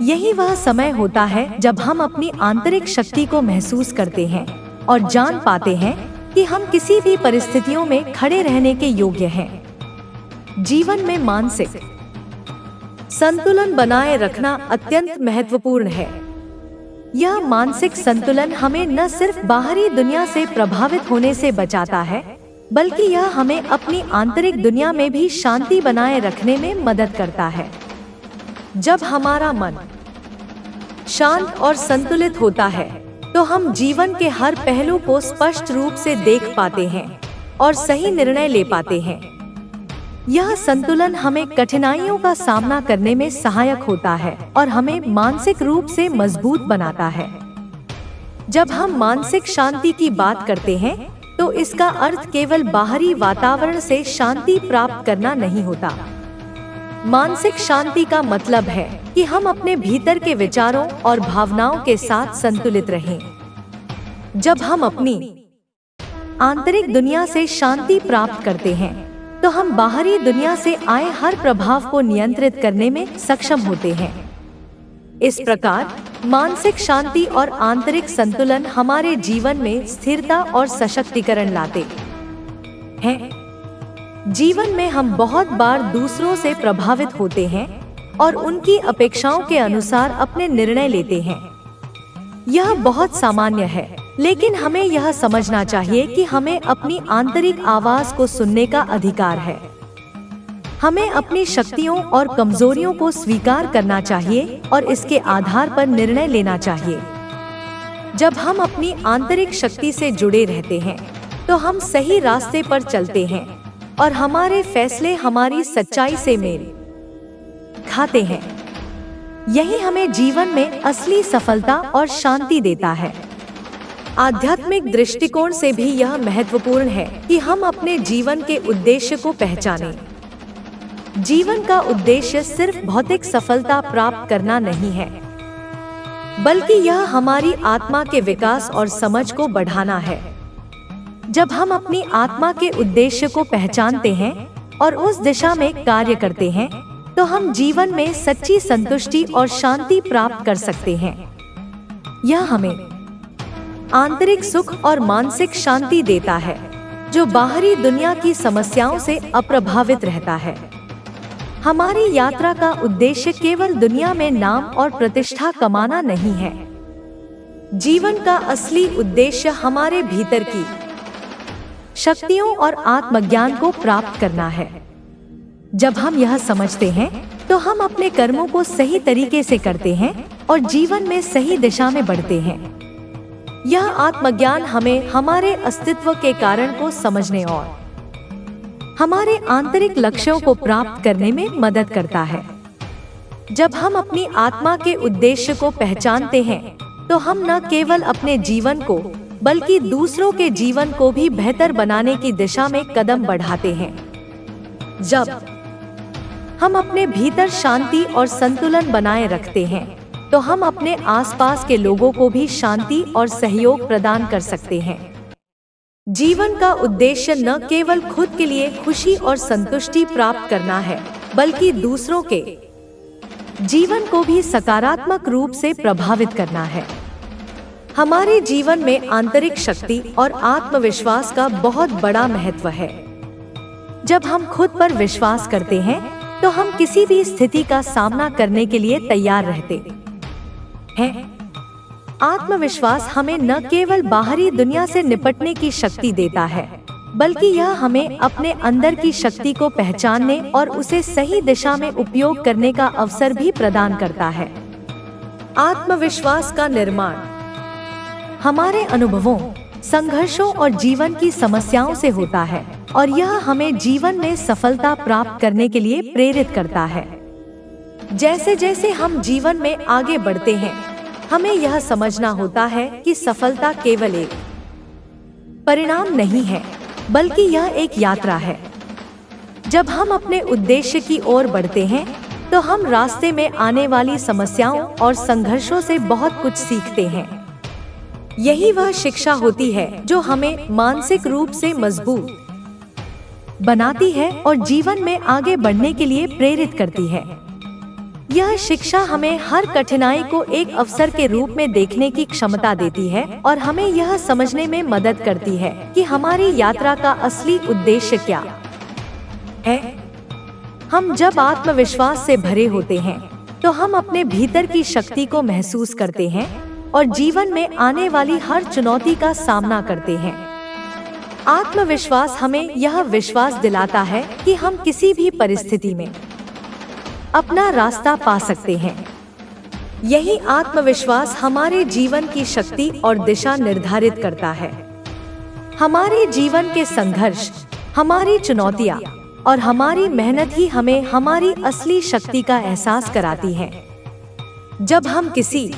Speaker 1: यही वह समय होता है जब हम अपनी आंतरिक शक्ति को महसूस करते हैं और जान पाते हैं कि हम किसी भी परिस्थितियों में खड़े रहने के योग्य हैं। जीवन में मानसिक संतुलन बनाए रखना अत्यंत महत्वपूर्ण है। यह मानसिक संतुलन हमें न सिर्फ बाहरी दुनिया से प्रभावित होने से बचाता है, बल्कि यह हमें अपनी आंतरिक दुनिया में भी शांति बनाए रखने में मदद करता है। जब हमारा मन शांत और संतुलित होता है तो हम जीवन के हर पहलू को स्पष्ट रूप से देख पाते हैं और सही निर्णय ले पाते हैं। यह संतुलन हमें कठिनाइयों का सामना करने में सहायक होता है और हमें मानसिक रूप से मजबूत बनाता है। जब हम मानसिक शांति की बात करते हैं तो इसका अर्थ केवल बाहरी वातावरण से शांति प्राप्त करना नहीं होता। मानसिक शांति का मतलब है कि हम अपने भीतर के विचारों और भावनाओं के साथ संतुलित रहें। जब हम अपनी आंतरिक दुनिया से शांति प्राप्त करते हैं तो हम बाहरी दुनिया से आए हर प्रभाव को नियंत्रित करने में सक्षम होते हैं। इस प्रकार मानसिक शांति और आंतरिक संतुलन हमारे जीवन में स्थिरता और सशक्तिकरण लाते हैं। जीवन में हम बहुत बार दूसरों से प्रभावित होते हैं और उनकी अपेक्षाओं के अनुसार अपने निर्णय लेते हैं। यह बहुत सामान्य है, लेकिन हमें यह समझना चाहिए कि हमें अपनी आंतरिक आवाज को सुनने का अधिकार है। हमें अपनी शक्तियों और कमजोरियों को स्वीकार करना चाहिए और इसके आधार पर निर्णय लेना चाहिए। जब हम अपनी आंतरिक शक्ति से जुड़े रहते हैं तो हम सही रास्ते पर चलते हैं और हमारे फैसले हमारी सच्चाई से मेल खाते हैं। यही हमें जीवन में असली सफलता और शांति देता है। आध्यात्मिक दृष्टिकोण से भी यह महत्वपूर्ण है कि हम अपने जीवन के उद्देश्य को पहचानें। जीवन का उद्देश्य सिर्फ भौतिक सफलता प्राप्त करना नहीं है, बल्कि यह हमारी आत्मा के विकास और समझ को बढ़ाना है। जब हम अपनी आत्मा के उद्देश्य को पहचानते हैं और उस दिशा में कार्य करते हैं तो हम जीवन में सच्ची संतुष्टि और शांति प्राप्त कर सकते हैं। यह हमें आंतरिक सुख और मानसिक शांति देता है जो बाहरी दुनिया की समस्याओं से अप्रभावित रहता है। हमारी यात्रा का उद्देश्य केवल दुनिया में नाम और प्रतिष्ठा कमाना नहीं है। जीवन का असली उद्देश्य हमारे भीतर की शक्तियों और आत्मज्ञान को प्राप्त करना है। जब हम यह समझते हैं तो हम अपने कर्मों को सही तरीके से करते हैं और जीवन में सही दिशा में बढ़ते हैं। यह आत्मज्ञान हमें हमारे अस्तित्व के कारण को समझने और हमारे आंतरिक लक्ष्यों को प्राप्त करने में मदद करता है। जब हम अपनी आत्मा के उद्देश्य को पहचानते हैं तो हम न केवल अपने जीवन को बल्कि दूसरों के जीवन को भी बेहतर बनाने की दिशा में कदम बढ़ाते हैं। जब हम अपने भीतर शांति और संतुलन बनाए रखते हैं, तो हम अपने आसपास के लोगों को भी शांति और सहयोग प्रदान कर सकते हैं। जीवन का उद्देश्य न केवल खुद के लिए खुशी और संतुष्टि प्राप्त करना है, बल्कि दूसरों के जीवन को भी सकारात्मक रूप से प्रभावित करना है। हमारे जीवन में आंतरिक शक्ति और आत्मविश्वास का बहुत बड़ा महत्व है। जब हम खुद पर विश्वास करते हैं, तो हम किसी भी स्थिति का सामना करने के लिए तैयार रहते हैं। आत्मविश्वास हमें न केवल बाहरी दुनिया से निपटने की शक्ति देता है, बल्कि यह हमें अपने अंदर की शक्ति को पहचानने और उसे सही दिशा में उपयोग करने का अवसर भी प्रदान करता है। आत्मविश्वास का निर्माण हमारे अनुभवों, संघर्षों और जीवन की समस्याओं से होता है, और यह हमें जीवन में सफलता प्राप्त करने के लिए प्रेरित करता है। जैसे जैसे हम जीवन में आगे बढ़ते हैं, हमें यह समझना होता है कि सफलता केवल एक परिणाम नहीं है, बल्कि यह एक यात्रा है। जब हम अपने उद्देश्य की ओर बढ़ते हैं, तो हम रास्ते में आने वाली समस्याओं और संघर्षों से बहुत कुछ सीखते हैं। यही वह शिक्षा होती है जो हमें मानसिक रूप से मजबूत बनाती है और जीवन में आगे बढ़ने के लिए प्रेरित करती है। यह शिक्षा हमें हर कठिनाई को एक अवसर के रूप में देखने की क्षमता देती है और हमें यह समझने में मदद करती है कि हमारी यात्रा का असली उद्देश्य क्या है। हम जब आत्मविश्वास से भरे होते हैं, तो हम अपने भीतर की शक्ति को महसूस करते हैं और जीवन में आने वाली हर चुनौती का सामना करते हैं। आत्मविश्वास हमें यह विश्वास दिलाता है कि हम किसी भी परिस्थिति में अपना रास्ता पा सकते हैं। यही आत्मविश्वास हमारे जीवन की शक्ति और दिशा निर्धारित करता है। हमारे जीवन के संघर्ष, हमारी चुनौतियां और हमारी मेहनत ही हमें हमारी असली शक्ति का एहसास कराती है। जब हम किसी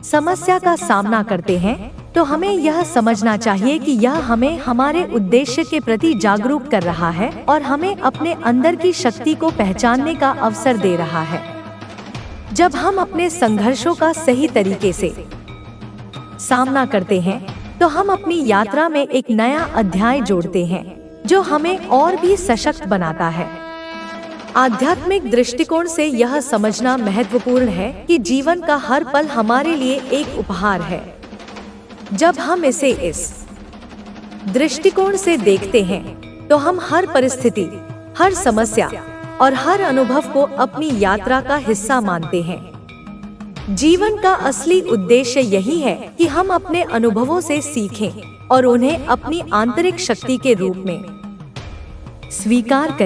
Speaker 1: समस्या का सामना करते हैं, तो हमें यह समझना चाहिए कि यह हमें हमारे उद्देश्य के प्रति जागरूक कर रहा है और हमें अपने अंदर की शक्ति को पहचानने का अवसर दे रहा है। जब हम अपने संघर्षों का सही तरीके से सामना करते हैं, तो हम अपनी यात्रा में एक नया अध्याय जोड़ते हैं, जो हमें और भी सशक्त बनाता है। आध्यात्मिक दृष्टिकोण से यह समझना महत्वपूर्ण है कि जीवन का हर पल हमारे लिए एक उपहार है। जब हम इसे इस दृष्टिकोण से देखते हैं, तो हम हर परिस्थिति, हर समस्या और हर अनुभव को अपनी यात्रा का हिस्सा मानते हैं। जीवन का असली उद्देश्य यही है कि हम अपने अनुभवों से सीखें और उन्हें अपनी आंतरिक शक्ति के रूप में स्वीकार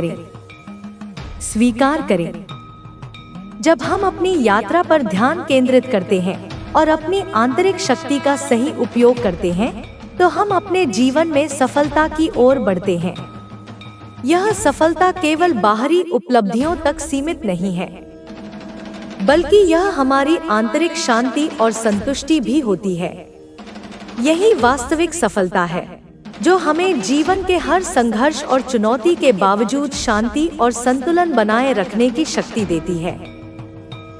Speaker 1: करें। जब हम अपनी यात्रा पर ध्यान केंद्रित करते हैं और अपनी आंतरिक शक्ति का सही उपयोग करते हैं, तो हम अपने जीवन में सफलता की ओर बढ़ते हैं। यह सफलता केवल बाहरी उपलब्धियों तक सीमित नहीं है, बल्कि यह हमारी आंतरिक शांति और संतुष्टि भी होती है। यही वास्तविक सफलता है, जो हमें जीवन के हर संघर्ष और चुनौती के बावजूद शांति और संतुलन बनाए रखने की शक्ति देती है।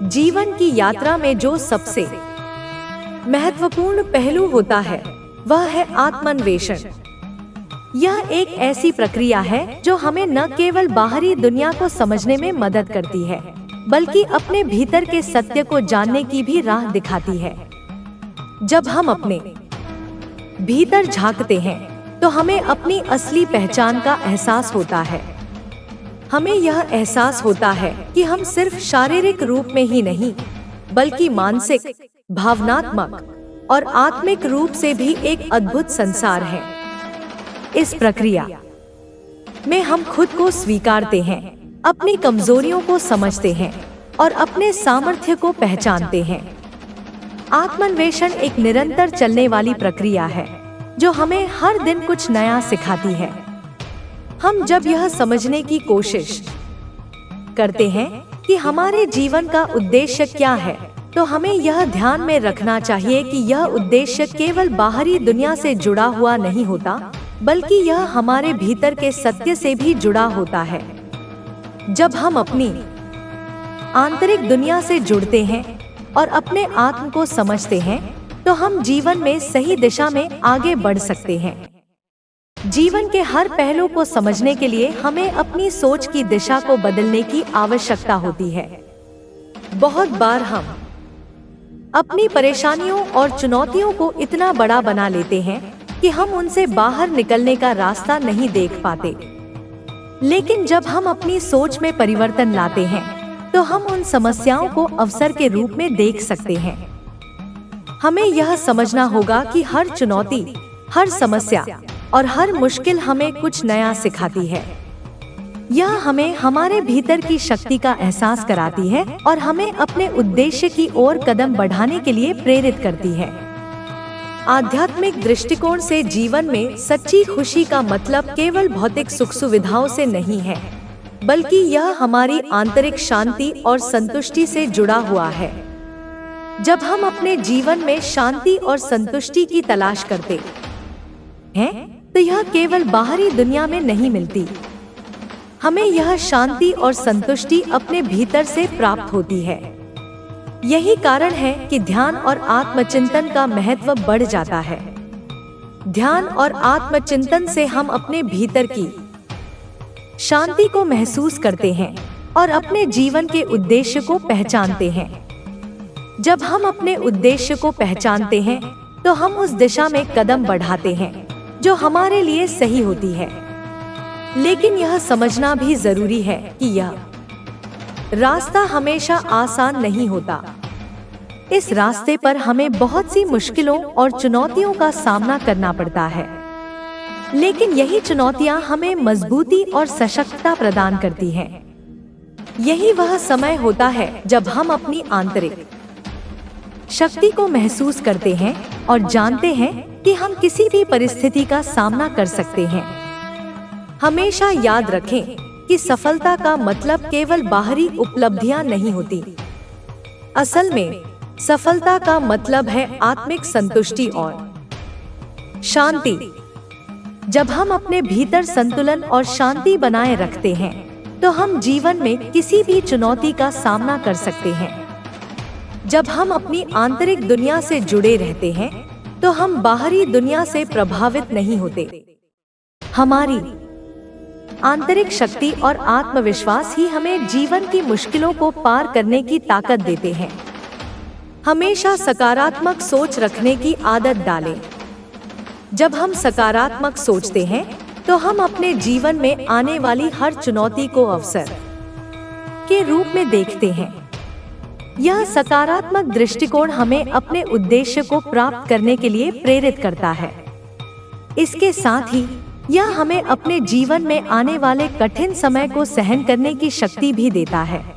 Speaker 1: जीवन की यात्रा में जो सबसे महत्वपूर्ण पहलू होता है, वह है आत्मान्वेषण। यह एक ऐसी प्रक्रिया है जो हमें न केवल बाहरी दुनिया को समझने में मदद करती है, बल्कि अपने भीतर के सत्य को जानने की भी राह दिखाती है। जब हम अपने भीतर झांकते हैं, तो हमें अपनी असली पहचान का एहसास होता है। हमें यह एहसास होता है कि हम सिर्फ शारीरिक रूप में ही नहीं, बल्कि मानसिक, भावनात्मक और आत्मिक रूप से भी एक अद्भुत संसार है। इस प्रक्रिया में हम खुद को स्वीकारते हैं, अपनी कमजोरियों को समझते हैं और अपने सामर्थ्य को पहचानते हैं। आत्मान्वेषण एक निरंतर चलने वाली प्रक्रिया है, जो हमें हर दिन कुछ नया सिखाती है। हम जब यह समझने की कोशिश करते हैं कि हमारे जीवन का उद्देश्य क्या है, तो हमें यह ध्यान में रखना चाहिए कि यह उद्देश्य केवल बाहरी दुनिया से जुड़ा हुआ नहीं होता, बल्कि यह हमारे भीतर के सत्य से भी जुड़ा होता है। जब हम अपनी आंतरिक दुनिया से जुड़ते हैं और अपने आत्म को समझते हैं, तो हम जीवन में सही दिशा में आगे बढ़ सकते हैं। जीवन के हर पहलू को समझने के लिए हमें अपनी सोच की दिशा को बदलने की आवश्यकता होती है। बहुत बार हम अपनी परेशानियों और चुनौतियों को इतना बड़ा बना लेते हैं कि हम उनसे बाहर निकलने का रास्ता नहीं देख पाते। लेकिन जब हम अपनी सोच में परिवर्तन लाते हैं, तो हम उन समस्याओं को अवसर के रूप में देख सकते हैं। हमें यह समझना होगा कि हर चुनौती, हर समस्या और हर मुश्किल हमें कुछ नया सिखाती है। यह हमें हमारे भीतर की शक्ति का एहसास कराती है और हमें अपने उद्देश्य की ओर कदम बढ़ाने के लिए प्रेरित करती है। आध्यात्मिक दृष्टिकोण से जीवन में सच्ची खुशी का मतलब केवल भौतिक सुख सुविधाओं से नहीं है, बल्कि यह हमारी आंतरिक शांति और संतुष्टि से जुड़ा हुआ है। जब हम अपने जीवन में शांति और संतुष्टि की तलाश करते हैं, तो यह केवल बाहरी दुनिया में नहीं मिलती। हमें यह शांति और संतुष्टि अपने भीतर से प्राप्त होती है। यही कारण है कि ध्यान और आत्मचिंतन का महत्व बढ़ जाता है। ध्यान और आत्मचिंतन से हम अपने भीतर की शांति को महसूस करते हैं और अपने जीवन के उद्देश्य को पहचानते हैं। जब हम अपने उद्देश्य को पहचानते हैं, तो हम उस दिशा में कदम बढ़ाते हैं जो हमारे लिए सही होती है। लेकिन यह समझना भी जरूरी है कि यह रास्ता हमेशा आसान नहीं होता। इस रास्ते पर हमें बहुत सी मुश्किलों और चुनौतियों का सामना करना पड़ता है। लेकिन यही चुनौतियां हमें मजबूती और सशक्तता प्रदान करती हैं। यही वह समय होता है जब हम अपनी आंतरिक शक्ति को महसूस करते हैं और जानते हैं कि हम किसी भी परिस्थिति का सामना कर सकते हैं। हमेशा याद रखें कि सफलता का मतलब केवल बाहरी उपलब्धियां नहीं होती। असल में सफलता का मतलब है आत्मिक संतुष्टि और शांति। जब हम अपने भीतर संतुलन और शांति बनाए रखते हैं, तो हम जीवन में किसी भी चुनौती का सामना कर सकते हैं। जब हम अपनी आंतरिक दुनिया से जुड़े रहते हैं, तो हम बाहरी दुनिया से प्रभावित नहीं होते। हमारी आंतरिक शक्ति और आत्मविश्वास ही हमें जीवन की मुश्किलों को पार करने की ताकत देते हैं। हमेशा सकारात्मक सोच रखने की आदत डालें। जब हम सकारात्मक सोचते हैं, तो हम अपने जीवन में आने वाली हर चुनौती को अवसर के रूप में देखते हैं। यह सकारात्मक दृष्टिकोण हमें अपने उद्देश्य को प्राप्त करने के लिए प्रेरित करता है। इसके साथ ही यह हमें अपने जीवन में आने वाले कठिन समय को सहन करने की शक्ति भी देता है।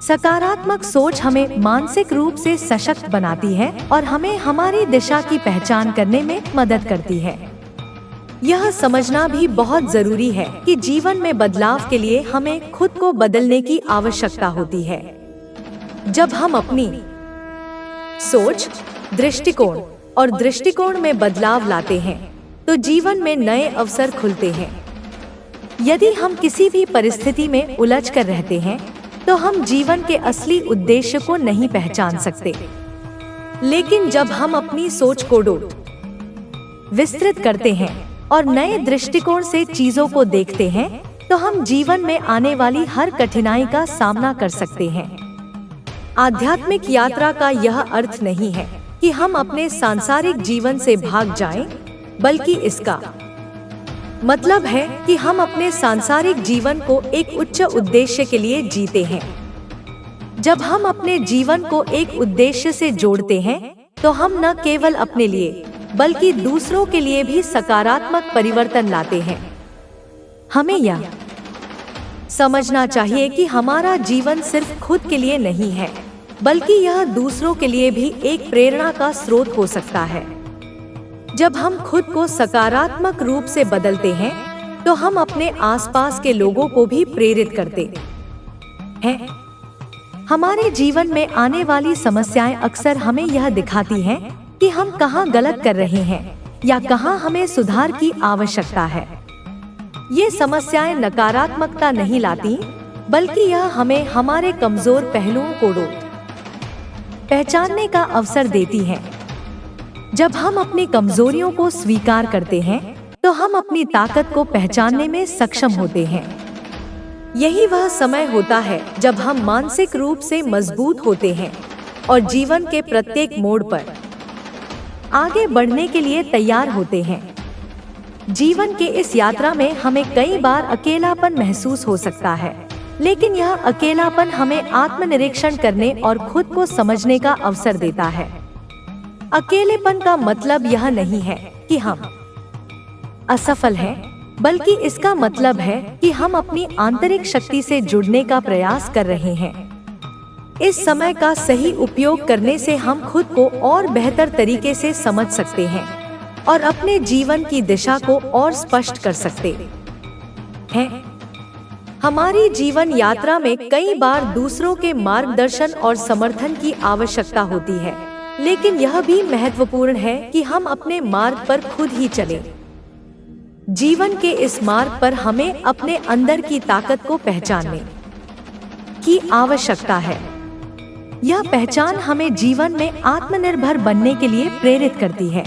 Speaker 1: सकारात्मक सोच हमें मानसिक रूप से सशक्त बनाती है और हमें हमारी दिशा की पहचान करने में मदद करती है। यह समझना भी बहुत जरूरी है कि जीवन में बदलाव के लिए हमें खुद को बदलने की आवश्यकता होती है। जब हम अपनी सोच, दृष्टिकोण और दृष्टिकोण में बदलाव लाते हैं, तो जीवन में नए अवसर खुलते हैं। यदि हम किसी भी परिस्थिति में उलझ कर रहते हैं, तो हम जीवन के असली उद्देश्य को नहीं पहचान सकते। लेकिन जब हम अपनी सोच को विस्तृत करते हैं और नए दृष्टिकोण से चीजों को देखते हैं, तो हम जीवन में आने वाली हर कठिनाई का सामना कर सकते हैं। आध्यात्मिक यात्रा का यह अर्थ नहीं है कि हम अपने सांसारिक जीवन से भाग जाएं, बल्कि इसका मतलब है कि हम अपने सांसारिक जीवन को एक उच्च उद्देश्य के लिए जीते हैं। जब हम अपने जीवन को एक उद्देश्य से जोड़ते हैं, तो हम न केवल अपने लिए बल्कि दूसरों के लिए भी सकारात्मक परिवर्तन लाते हैं। हमें यह समझना चाहिए कि हमारा जीवन सिर्फ खुद के लिए नहीं है, बल्कि यह दूसरों के लिए भी एक प्रेरणा का स्रोत हो सकता है। जब हम खुद को सकारात्मक रूप से बदलते हैं, तो हम अपने आसपास के लोगों को भी प्रेरित करते हैं। हमारे जीवन में आने वाली समस्याएं अक्सर हमें यह दिखाती हैं कि हम कहाँ गलत कर रहे हैं या कहाँ हमें सुधार की आवश्यकता है। ये समस्याएं नकारात्मकता नहीं लाती, बल्कि यह हमें हमारे कमजोर पहलुओं को पहचानने का अवसर देती हैं। जब हम अपनी कमजोरियों को स्वीकार करते हैं, तो हम अपनी ताकत को पहचानने में सक्षम होते हैं। यही वह समय होता है जब हम मानसिक रूप से मजबूत होते हैं और जीवन के प्रत्येक मोड़ पर आगे बढ़ने के लिए तैयार होते हैं। जीवन के इस यात्रा में हमें कई बार अकेलापन महसूस हो सकता है, लेकिन यह अकेलापन हमें आत्मनिरीक्षण करने और खुद को समझने का अवसर देता है। अकेलेपन का मतलब यह नहीं है कि हम असफल हैं, बल्कि इसका मतलब है कि हम अपनी आंतरिक शक्ति से जुड़ने का प्रयास कर रहे हैं। इस समय का सही उपयोग करने से हम खुद को और बेहतर तरीके से समझ सकते हैं और अपने जीवन की दिशा को और स्पष्ट कर सकते हैं। हमारी जीवन यात्रा में कई बार दूसरों के मार्गदर्शन और समर्थन की आवश्यकता होती है, लेकिन यह भी महत्वपूर्ण है कि हम अपने मार्ग पर खुद ही चलें। जीवन के इस मार्ग पर हमें अपने अंदर की ताकत को पहचानने की आवश्यकता है। यह पहचान हमें जीवन में आत्मनिर्भर बनने के लिए प्रेरित करती है।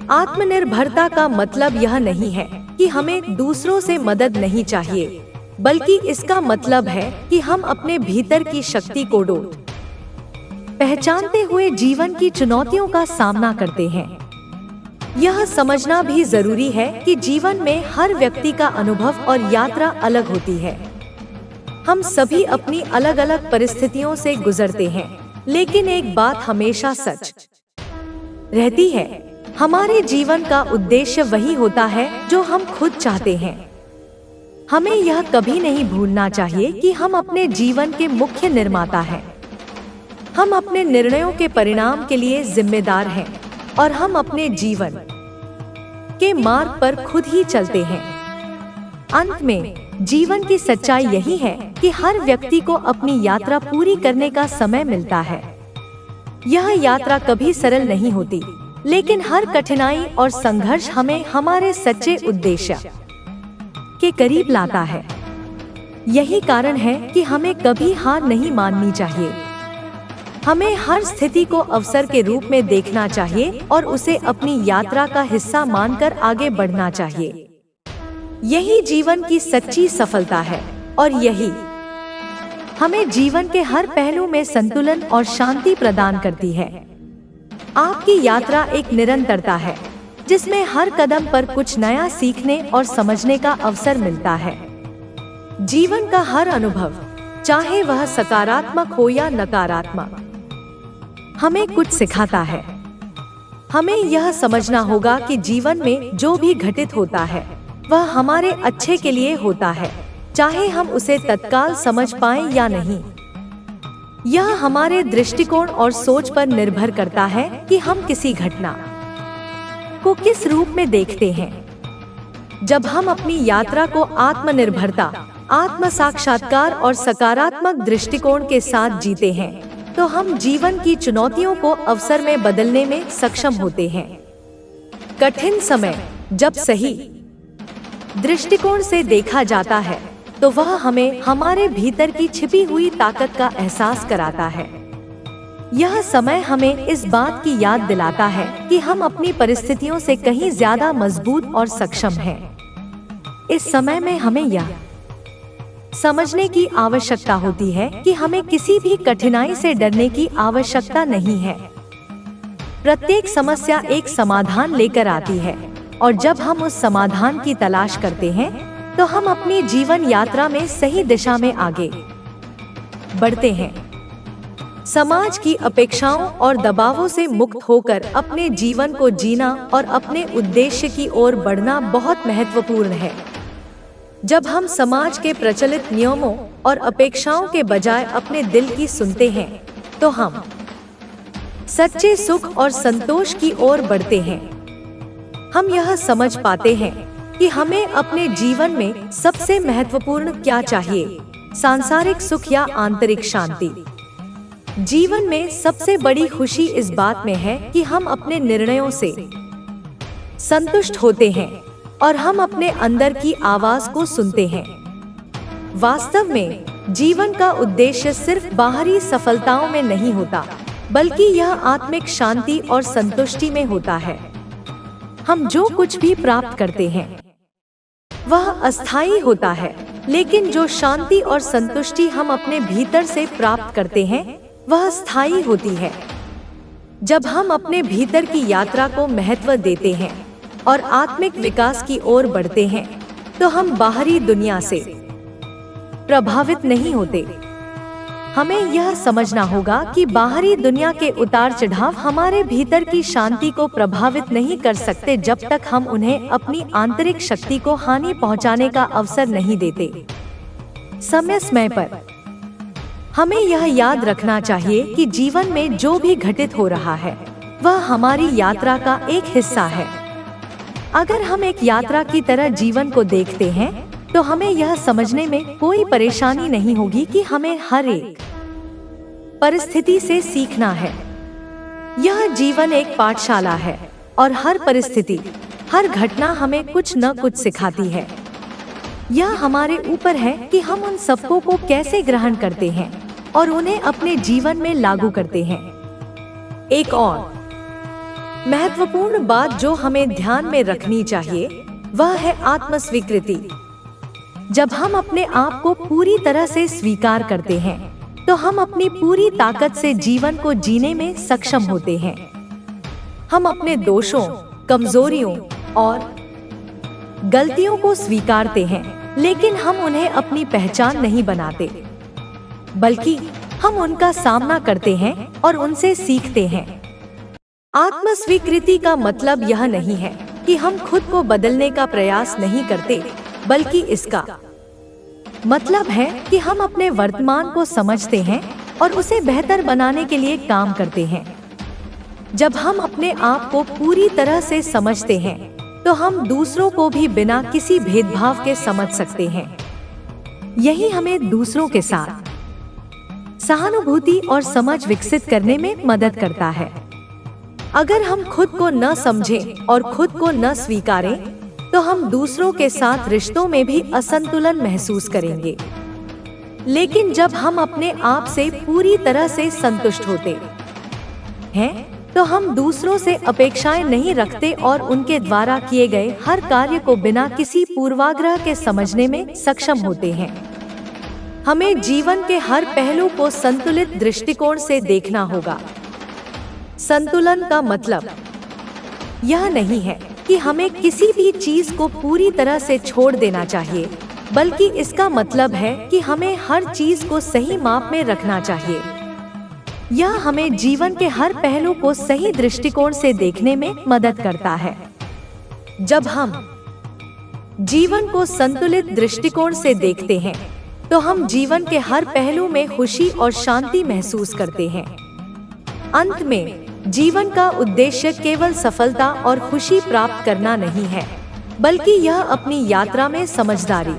Speaker 1: आत्मनिर्भरता का मतलब यह नहीं है कि हमें दूसरों से मदद नहीं चाहिए, बल्कि इसका मतलब है कि हम अपने भीतर की शक्ति को पहचानते हुए जीवन की चुनौतियों का सामना करते हैं। यह समझना भी जरूरी है कि जीवन में हर व्यक्ति का अनुभव और यात्रा अलग होती है। हम सभी अपनी अलग अलग परिस्थितियों से गुजरते हैं, लेकिन एक बात हमेशा सच रहती है, हमारे जीवन का उद्देश्य वही होता है जो हम खुद चाहते हैं। हमें यह कभी नहीं भूलना चाहिए कि हम अपने जीवन के मुख्य निर्माता हैं। हम अपने निर्णयों के परिणाम के लिए जिम्मेदार हैं और हम अपने जीवन के मार्ग पर खुद ही चलते हैं। अंत में जीवन की सच्चाई यही है कि हर व्यक्ति को अपनी यात्रा पूरी करने का समय मिलता है। यह यात्रा कभी सरल नहीं होती, लेकिन हर कठिनाई और संघर्ष हमें हमारे सच्चे उद्देश्य के करीब लाता है। यही कारण है कि हमें कभी हार नहीं माननी चाहिए। हमें हर स्थिति को अवसर के रूप में देखना चाहिए और उसे अपनी यात्रा का हिस्सा मानकर आगे बढ़ना चाहिए। यही जीवन की सच्ची सफलता है और यही हमें जीवन के हर पहलू में संतुलन और शांति प्रदान करती है। आपकी यात्रा एक निरंतरता है, जिसमें हर कदम पर कुछ नया सीखने और समझने का अवसर मिलता है। जीवन का हर अनुभव, चाहे वह सकारात्मक हो या नकारात्मक, हमें कुछ सिखाता है। हमें यह समझना होगा कि जीवन में जो भी घटित होता है वह हमारे अच्छे के लिए होता है, चाहे हम उसे तत्काल समझ पाएं या नहीं। यह हमारे दृष्टिकोण और सोच पर निर्भर करता है कि हम किसी घटना को किस रूप में देखते हैं। जब हम अपनी यात्रा को आत्मनिर्भरता, आत्म साक्षात्कार और सकारात्मक दृष्टिकोण के साथ जीते हैं, तो हम जीवन की चुनौतियों को अवसर में बदलने में सक्षम होते हैं। कठिन समय जब सही दृष्टिकोण से देखा जाता है, तो वह हमें हमारे भीतर की छिपी हुई ताकत का एहसास कराता है। यह समय हमें इस बात की याद दिलाता है कि हम अपनी परिस्थितियों से कहीं ज्यादा मजबूत और सक्षम हैं। इस समय में हमें यह समझने की आवश्यकता होती है कि हमें किसी भी कठिनाई से डरने की आवश्यकता नहीं है। प्रत्येक समस्या एक समाधान लेकर आती है, और जब हम उस समाधान की तलाश करते हैं, तो हम अपनी जीवन यात्रा में सही दिशा में आगे बढ़ते हैं। समाज की अपेक्षाओं और दबावों से मुक्त होकर अपने जीवन को जीना और अपने उद्देश्य की ओर बढ़ना बहुत महत्वपूर्ण है। जब हम समाज के प्रचलित नियमों और अपेक्षाओं के बजाय अपने दिल की सुनते हैं, तो हम सच्चे सुख और संतोष की ओर बढ़ते हैं। हम यह समझ पाते हैं कि हमें अपने जीवन में सबसे महत्वपूर्ण क्या चाहिए, सांसारिक सुख या आंतरिक शांति। जीवन में सबसे बड़ी खुशी इस बात में है कि हम अपने निर्णयों से संतुष्ट होते हैं और हम अपने अंदर की आवाज को सुनते हैं। वास्तव में जीवन का उद्देश्य सिर्फ बाहरी सफलताओं में नहीं होता, बल्कि यह आत्मिक शांति और संतुष्टि में होता है। हम जो कुछ भी प्राप्त करते हैं वह अस्थायी होता है, लेकिन जो शांति और संतुष्टि हम अपने भीतर से प्राप्त करते हैं वह स्थायी होती है। जब हम अपने भीतर की यात्रा को महत्व देते हैं और आत्मिक विकास की ओर बढ़ते हैं, तो हम बाहरी दुनिया से प्रभावित नहीं होते। हमें यह समझना होगा कि बाहरी दुनिया के उतार चढ़ाव हमारे भीतर की शांति को प्रभावित नहीं कर सकते जब तक हम उन्हें अपनी आंतरिक शक्ति को हानि पहुंचाने का अवसर नहीं देते। समय समय पर हमें यह याद रखना चाहिए कि जीवन में जो भी घटित हो रहा है वह हमारी यात्रा का एक हिस्सा है। अगर हम एक यात्रा की तरह जीवन को देखते हैं तो हमें यह समझने में कोई परेशानी नहीं होगी कि हमें हर एक परिस्थिति से सीखना है। यह जीवन एक पाठशाला है और हर परिस्थिति, हर घटना हमें कुछ न कुछ सिखाती है। यह हमारे ऊपर है कि हम उन सबको को कैसे ग्रहण करते हैं और उन्हें अपने जीवन में लागू करते हैं। एक और महत्वपूर्ण बात जो हमें ध्यान में रखनी चाहिए वह है आत्मस्वीकृति। जब हम अपने आप को पूरी तरह से स्वीकार करते हैं तो हम अपनी पूरी ताकत से जीवन को जीने में सक्षम होते हैं। हम अपने दोषों, कमजोरियों और गलतियों को स्वीकारते हैं, लेकिन हम उन्हें अपनी पहचान नहीं बनाते, बल्कि हम उनका सामना करते हैं और उनसे सीखते हैं। आत्मस्वीकृति का मतलब यह नहीं है कि हम खुद को बदलने का प्रयास नहीं करते, बल्कि इसका मतलब है कि हम अपने वर्तमान को समझते हैं और उसे बेहतर बनाने के लिए काम करते हैं। जब हम अपने आप को पूरी तरह से समझते हैं तो हम दूसरों को भी बिना किसी भेदभाव के समझ सकते हैं। यही हमें दूसरों के साथ सहानुभूति और समझ विकसित करने में मदद करता है। अगर हम खुद को न समझें और खुद को न स्वीकारें तो हम दूसरों के साथ रिश्तों में भी असंतुलन महसूस करेंगे। लेकिन जब हम अपने आप से पूरी तरह से संतुष्ट होते हैं तो हम दूसरों से अपेक्षाएं नहीं रखते और उनके द्वारा किए गए हर कार्य को बिना किसी पूर्वाग्रह के समझने में सक्षम होते हैं। हमें जीवन के हर पहलू को संतुलित दृष्टिकोण से देखना होगा। संतुलन का मतलब यह नहीं है कि हमें किसी भी चीज को पूरी तरह से छोड़ देना चाहिए, बल्कि इसका मतलब है कि हमें हर चीज को सही माप में रखना चाहिए। यह हमें जीवन के हर पहलू को सही दृष्टिकोण से देखने में मदद करता है। जब हम जीवन को संतुलित दृष्टिकोण से देखते हैं तो हम जीवन के हर पहलू में खुशी और शांति महसूस करते हैं। अंत में जीवन का उद्देश्य केवल सफलता और खुशी प्राप्त करना नहीं है, बल्कि यह अपनी यात्रा में समझदारी,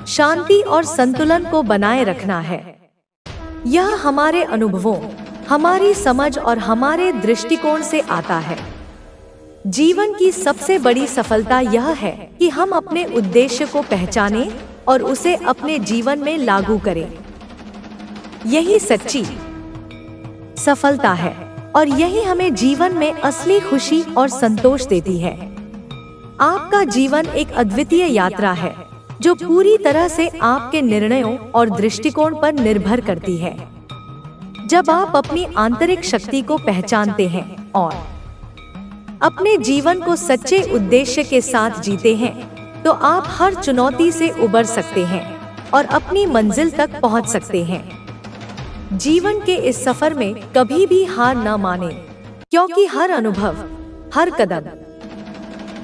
Speaker 1: शांति और संतुलन को बनाए रखना है। यह हमारे अनुभवों, हमारी समझ और हमारे दृष्टिकोण से आता है। जीवन की सबसे बड़ी सफलता यह है कि हम अपने उद्देश्य को पहचानें और उसे अपने जीवन में लागू करें। यही सच्ची सफलता है और यही हमें जीवन में असली खुशी और संतोष देती है। आपका जीवन एक अद्वितीय यात्रा है जो पूरी तरह से आपके निर्णयों और दृष्टिकोण पर निर्भर करती है। जब आप अपनी आंतरिक शक्ति को पहचानते हैं और अपने जीवन को सच्चे उद्देश्य के साथ जीते हैं, तो आप हर चुनौती से उबर सकते हैं और अपनी मंजिल तक पहुंच सकते हैं। जीवन के इस सफर में कभी भी हार न मानें, क्योंकि हर अनुभव, हर कदम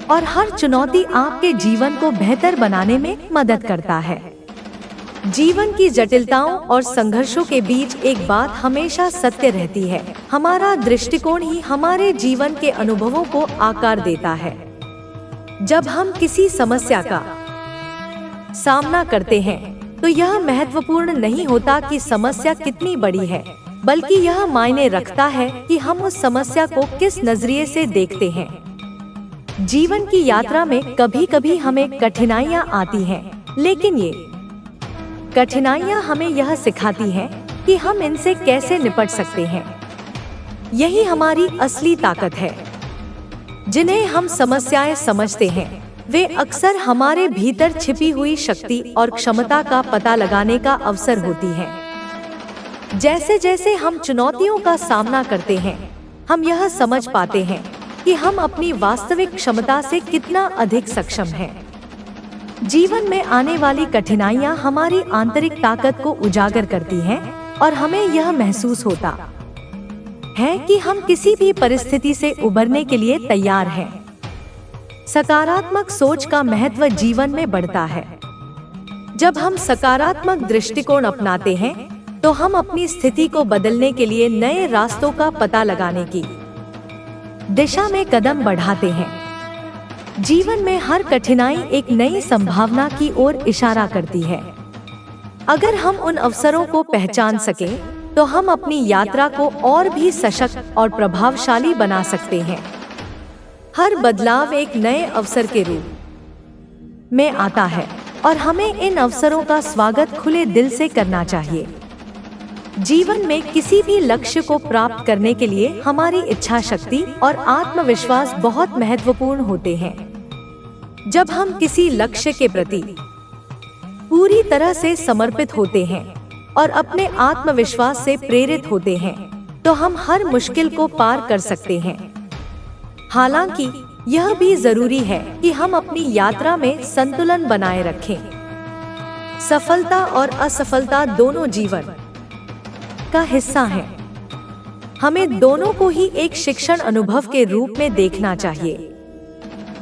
Speaker 1: और हर चुनौती आपके जीवन को बेहतर बनाने में मदद करता है। जीवन की जटिलताओं और संघर्षों के बीच एक बात हमेशा सत्य रहती है, हमारा दृष्टिकोण ही हमारे जीवन के अनुभवों को आकार देता है। जब हम किसी समस्या का सामना करते हैं तो यह महत्वपूर्ण नहीं होता कि समस्या कितनी बड़ी है, बल्कि यह मायने रखता है कि हम उस समस्या को किस नजरिए से देखते हैं। जीवन की यात्रा में कभी कभी हमें कठिनाइयाँ आती हैं, लेकिन ये कठिनाइयाँ हमें यह सिखाती हैं कि हम इनसे कैसे निपट सकते हैं। यही हमारी असली ताकत है। जिन्हें हम समस्याएं समझते हैं, वे अक्सर हमारे भीतर छिपी हुई शक्ति और क्षमता का पता लगाने का अवसर होती हैं। जैसे जैसे हम चुनौतियों का सामना करते हैं, हम यह समझ पाते हैं कि हम अपनी वास्तविक क्षमता से कितना अधिक सक्षम हैं। जीवन में आने वाली कठिनाइयां हमारी आंतरिक ताकत को उजागर करती हैं और हमें यह महसूस होता है कि हम किसी भी परिस्थिति से उबरने के लिए तैयार हैं। सकारात्मक सोच का महत्व जीवन में बढ़ता है। जब हम सकारात्मक दृष्टिकोण अपनाते हैं, तो हम अपनी स्थिति को बदलने के लिए नए रास्तों का पता लगाने की दिशा में कदम बढ़ाते हैं। जीवन में हर कठिनाई एक नई संभावना की ओर इशारा करती है। अगर हम उन अवसरों को पहचान सकें, तो हम अपनी यात्रा को और भी सशक्त और प्रभावशाली बना सकते हैं। हर बदलाव एक नए अवसर के रूप में आता है और हमें इन अवसरों का स्वागत खुले दिल से करना चाहिए। जीवन में किसी भी लक्ष्य को प्राप्त करने के लिए हमारी इच्छा शक्ति और आत्मविश्वास बहुत महत्वपूर्ण होते हैं। जब हम किसी लक्ष्य के प्रति पूरी तरह से समर्पित होते हैं और अपने आत्मविश्वास से प्रेरित होते हैं, तो हम हर मुश्किल को पार कर सकते हैं। हालांकि यह भी जरूरी है कि हम अपनी यात्रा में संतुलन बनाए रखें। सफलता और असफलता दोनों जीवन का हिस्सा है। हमें दोनों को ही एक शिक्षण अनुभव के रूप में देखना चाहिए।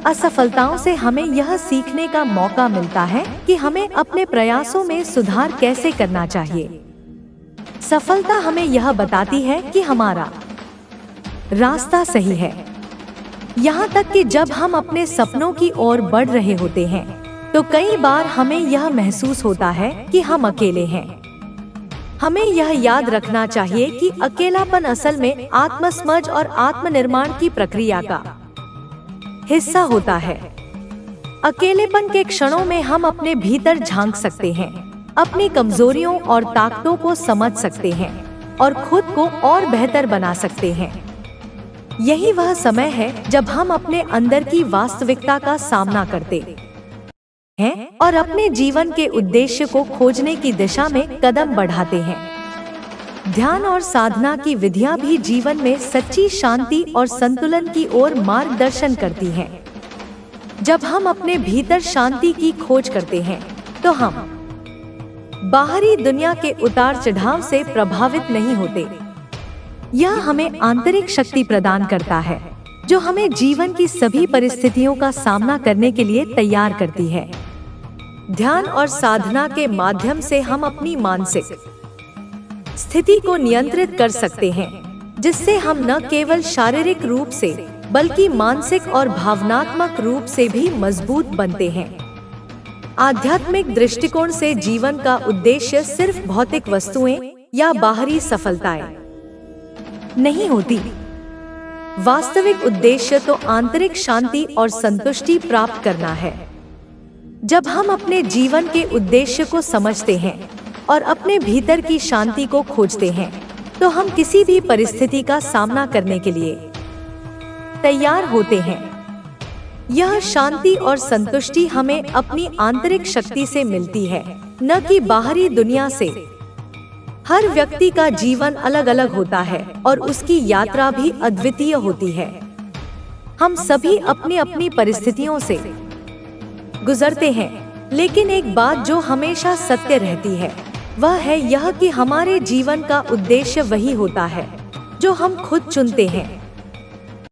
Speaker 1: असफलताओं से हमें यह सीखने का मौका मिलता है कि हमें अपने प्रयासों में सुधार कैसे करना चाहिए। सफलता हमें यह बताती है कि हमारा रास्ता सही है। यहाँ तक कि जब हम अपने सपनों की ओर बढ़ रहे होते हैं, तो कई बार हमें यह महसूस होता है कि हम अकेले हैं। हमें यह याद रखना चाहिए कि अकेलापन असल में आत्मसमझ और आत्मनिर्माण की प्रक्रिया का हिस्सा होता है। अकेलेपन के क्षणों में हम अपने भीतर झांक सकते हैं, अपनी कमजोरियों और ताकतों को समझ सकते हैं और खुद को और बेहतर बना सकते हैं। यही वह समय है जब हम अपने अंदर की वास्तविकता का सामना करते हैं और अपने जीवन के उद्देश्य को खोजने की दिशा में कदम बढ़ाते हैं। ध्यान और साधना की विधियां भी जीवन में सच्ची शांति और संतुलन की ओर मार्गदर्शन करती हैं। जब हम अपने भीतर शांति की खोज करते हैं, तो हम बाहरी दुनिया के उतार चढ़ाव से प्रभावित नहीं होते। यह हमें आंतरिक शक्ति प्रदान करता है, जो हमें जीवन की सभी परिस्थितियों का सामना करने के लिए तैयार करती है। ध्यान और साधना के माध्यम से हम अपनी मानसिक स्थिति को नियंत्रित कर सकते हैं, जिससे हम न केवल शारीरिक रूप से बल्कि मानसिक और भावनात्मक रूप से भी मजबूत बनते हैं। आध्यात्मिक दृष्टिकोण से जीवन का उद्देश्य सिर्फ भौतिक वस्तुएं या बाहरी सफलताएं नहीं होती। वास्तविक उद्देश्य तो आंतरिक शांति और संतुष्टि प्राप्त करना है। जब हम अपने जीवन के उद्देश्य को समझते हैं और अपने भीतर की शांति को खोजते हैं, तो हम किसी भी परिस्थिति का सामना करने के लिए तैयार होते हैं। यह शांति और संतुष्टि हमें अपनी आंतरिक शक्ति से मिलती है, न कि बाहरी दुनिया से। हर व्यक्ति का जीवन अलग अलग होता है और उसकी यात्रा भी अद्वितीय होती है। हम सभी अपनी अपनी परिस्थितियों से गुजरते हैं, लेकिन एक बात जो हमेशा सत्य रहती है, वह है यह कि हमारे जीवन का उद्देश्य वही होता है जो हम खुद चुनते हैं।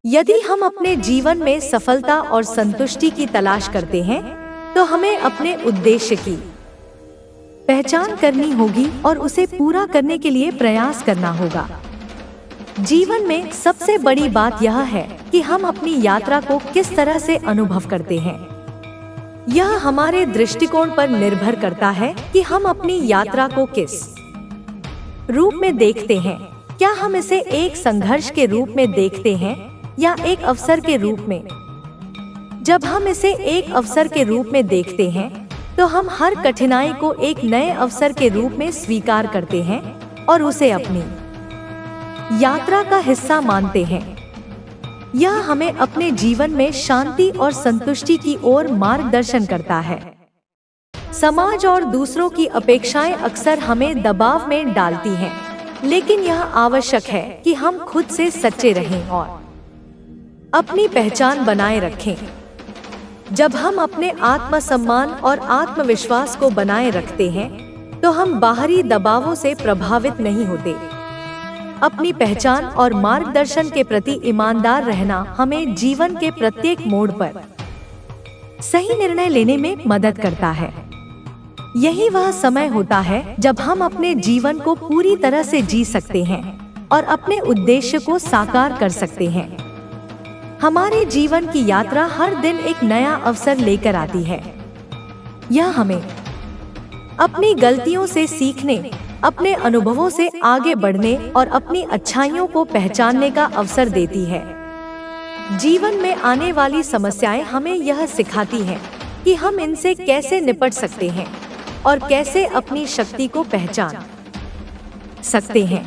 Speaker 1: यदि हम अपने जीवन में सफलता और संतुष्टि की तलाश करते हैं, तो हमें अपने उद्देश्य की पहचान करनी होगी और उसे पूरा करने के लिए प्रयास करना होगा। जीवन में सबसे बड़ी बात यह है कि हम अपनी यात्रा को किस तरह से अनुभव करते हैं। यह हमारे दृष्टिकोण पर निर्भर करता है कि हम अपनी यात्रा को किस रूप में देखते हैं। क्या हम इसे एक संघर्ष के रूप में देखते हैं या एक अवसर के रूप में? जब हम इसे एक अवसर के रूप में देखते हैं तो हम हर कठिनाई को एक नए अवसर के रूप में स्वीकार करते हैं और उसे अपनी यात्रा का हिस्सा मानते हैं। यह हमें अपने जीवन में शांति और संतुष्टि की ओर मार्गदर्शन करता है। समाज और दूसरों की अपेक्षाएं अक्सर हमें दबाव में डालती हैं, लेकिन यह आवश्यक है कि हम खुद से सच्चे रहें और अपनी पहचान बनाए रखें। जब हम अपने आत्मसम्मान और आत्मविश्वास को बनाए रखते हैं तो हम बाहरी दबावों से प्रभावित नहीं होते। अपनी पहचान और मार्गदर्शन के प्रति ईमानदार रहना हमें जीवन के प्रत्येक मोड़ पर सही निर्णय लेने में मदद करता है। यही वह समय होता है जब हम अपने जीवन को पूरी तरह से जी सकते हैं और अपने उद्देश्य को साकार कर सकते हैं। हमारे जीवन की यात्रा हर दिन एक नया अवसर लेकर आती है। यह हमें अपनी गलतियों से सीखने, अपने अनुभवों से आगे बढ़ने और अपनी अच्छाइयों को पहचानने का अवसर देती है। जीवन में आने वाली समस्याएं हमें यह सिखाती हैं कि हम इनसे कैसे निपट सकते हैं और कैसे अपनी शक्ति को पहचान सकते हैं।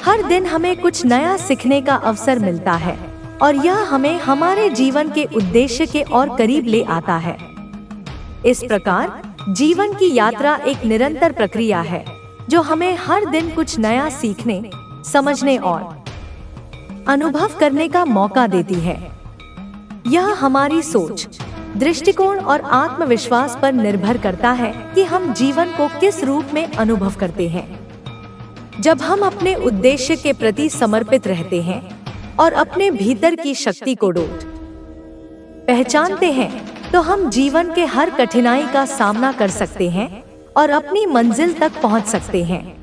Speaker 1: हर दिन हमें कुछ नया सीखने का अवसर मिलता है और यह हमें हमारे जीवन के उद्देश्य के और करीब ले आता है। इस प्रकार जीवन की यात्रा एक निरंतर प्रक्रिया है जो हमें हर दिन कुछ नया सीखने, समझने और अनुभव करने का मौका देती है। यह हमारी सोच, दृष्टिकोण और आत्मविश्वास पर निर्भर करता है कि हम जीवन को किस रूप में अनुभव करते हैं। जब हम अपने उद्देश्य के प्रति समर्पित रहते हैं और अपने भीतर की शक्ति को पहचानते हैं तो हम जीवन के हर कठिनाई का सामना कर सकते हैं और अपनी मंजिल तक पहुंच सकते हैं।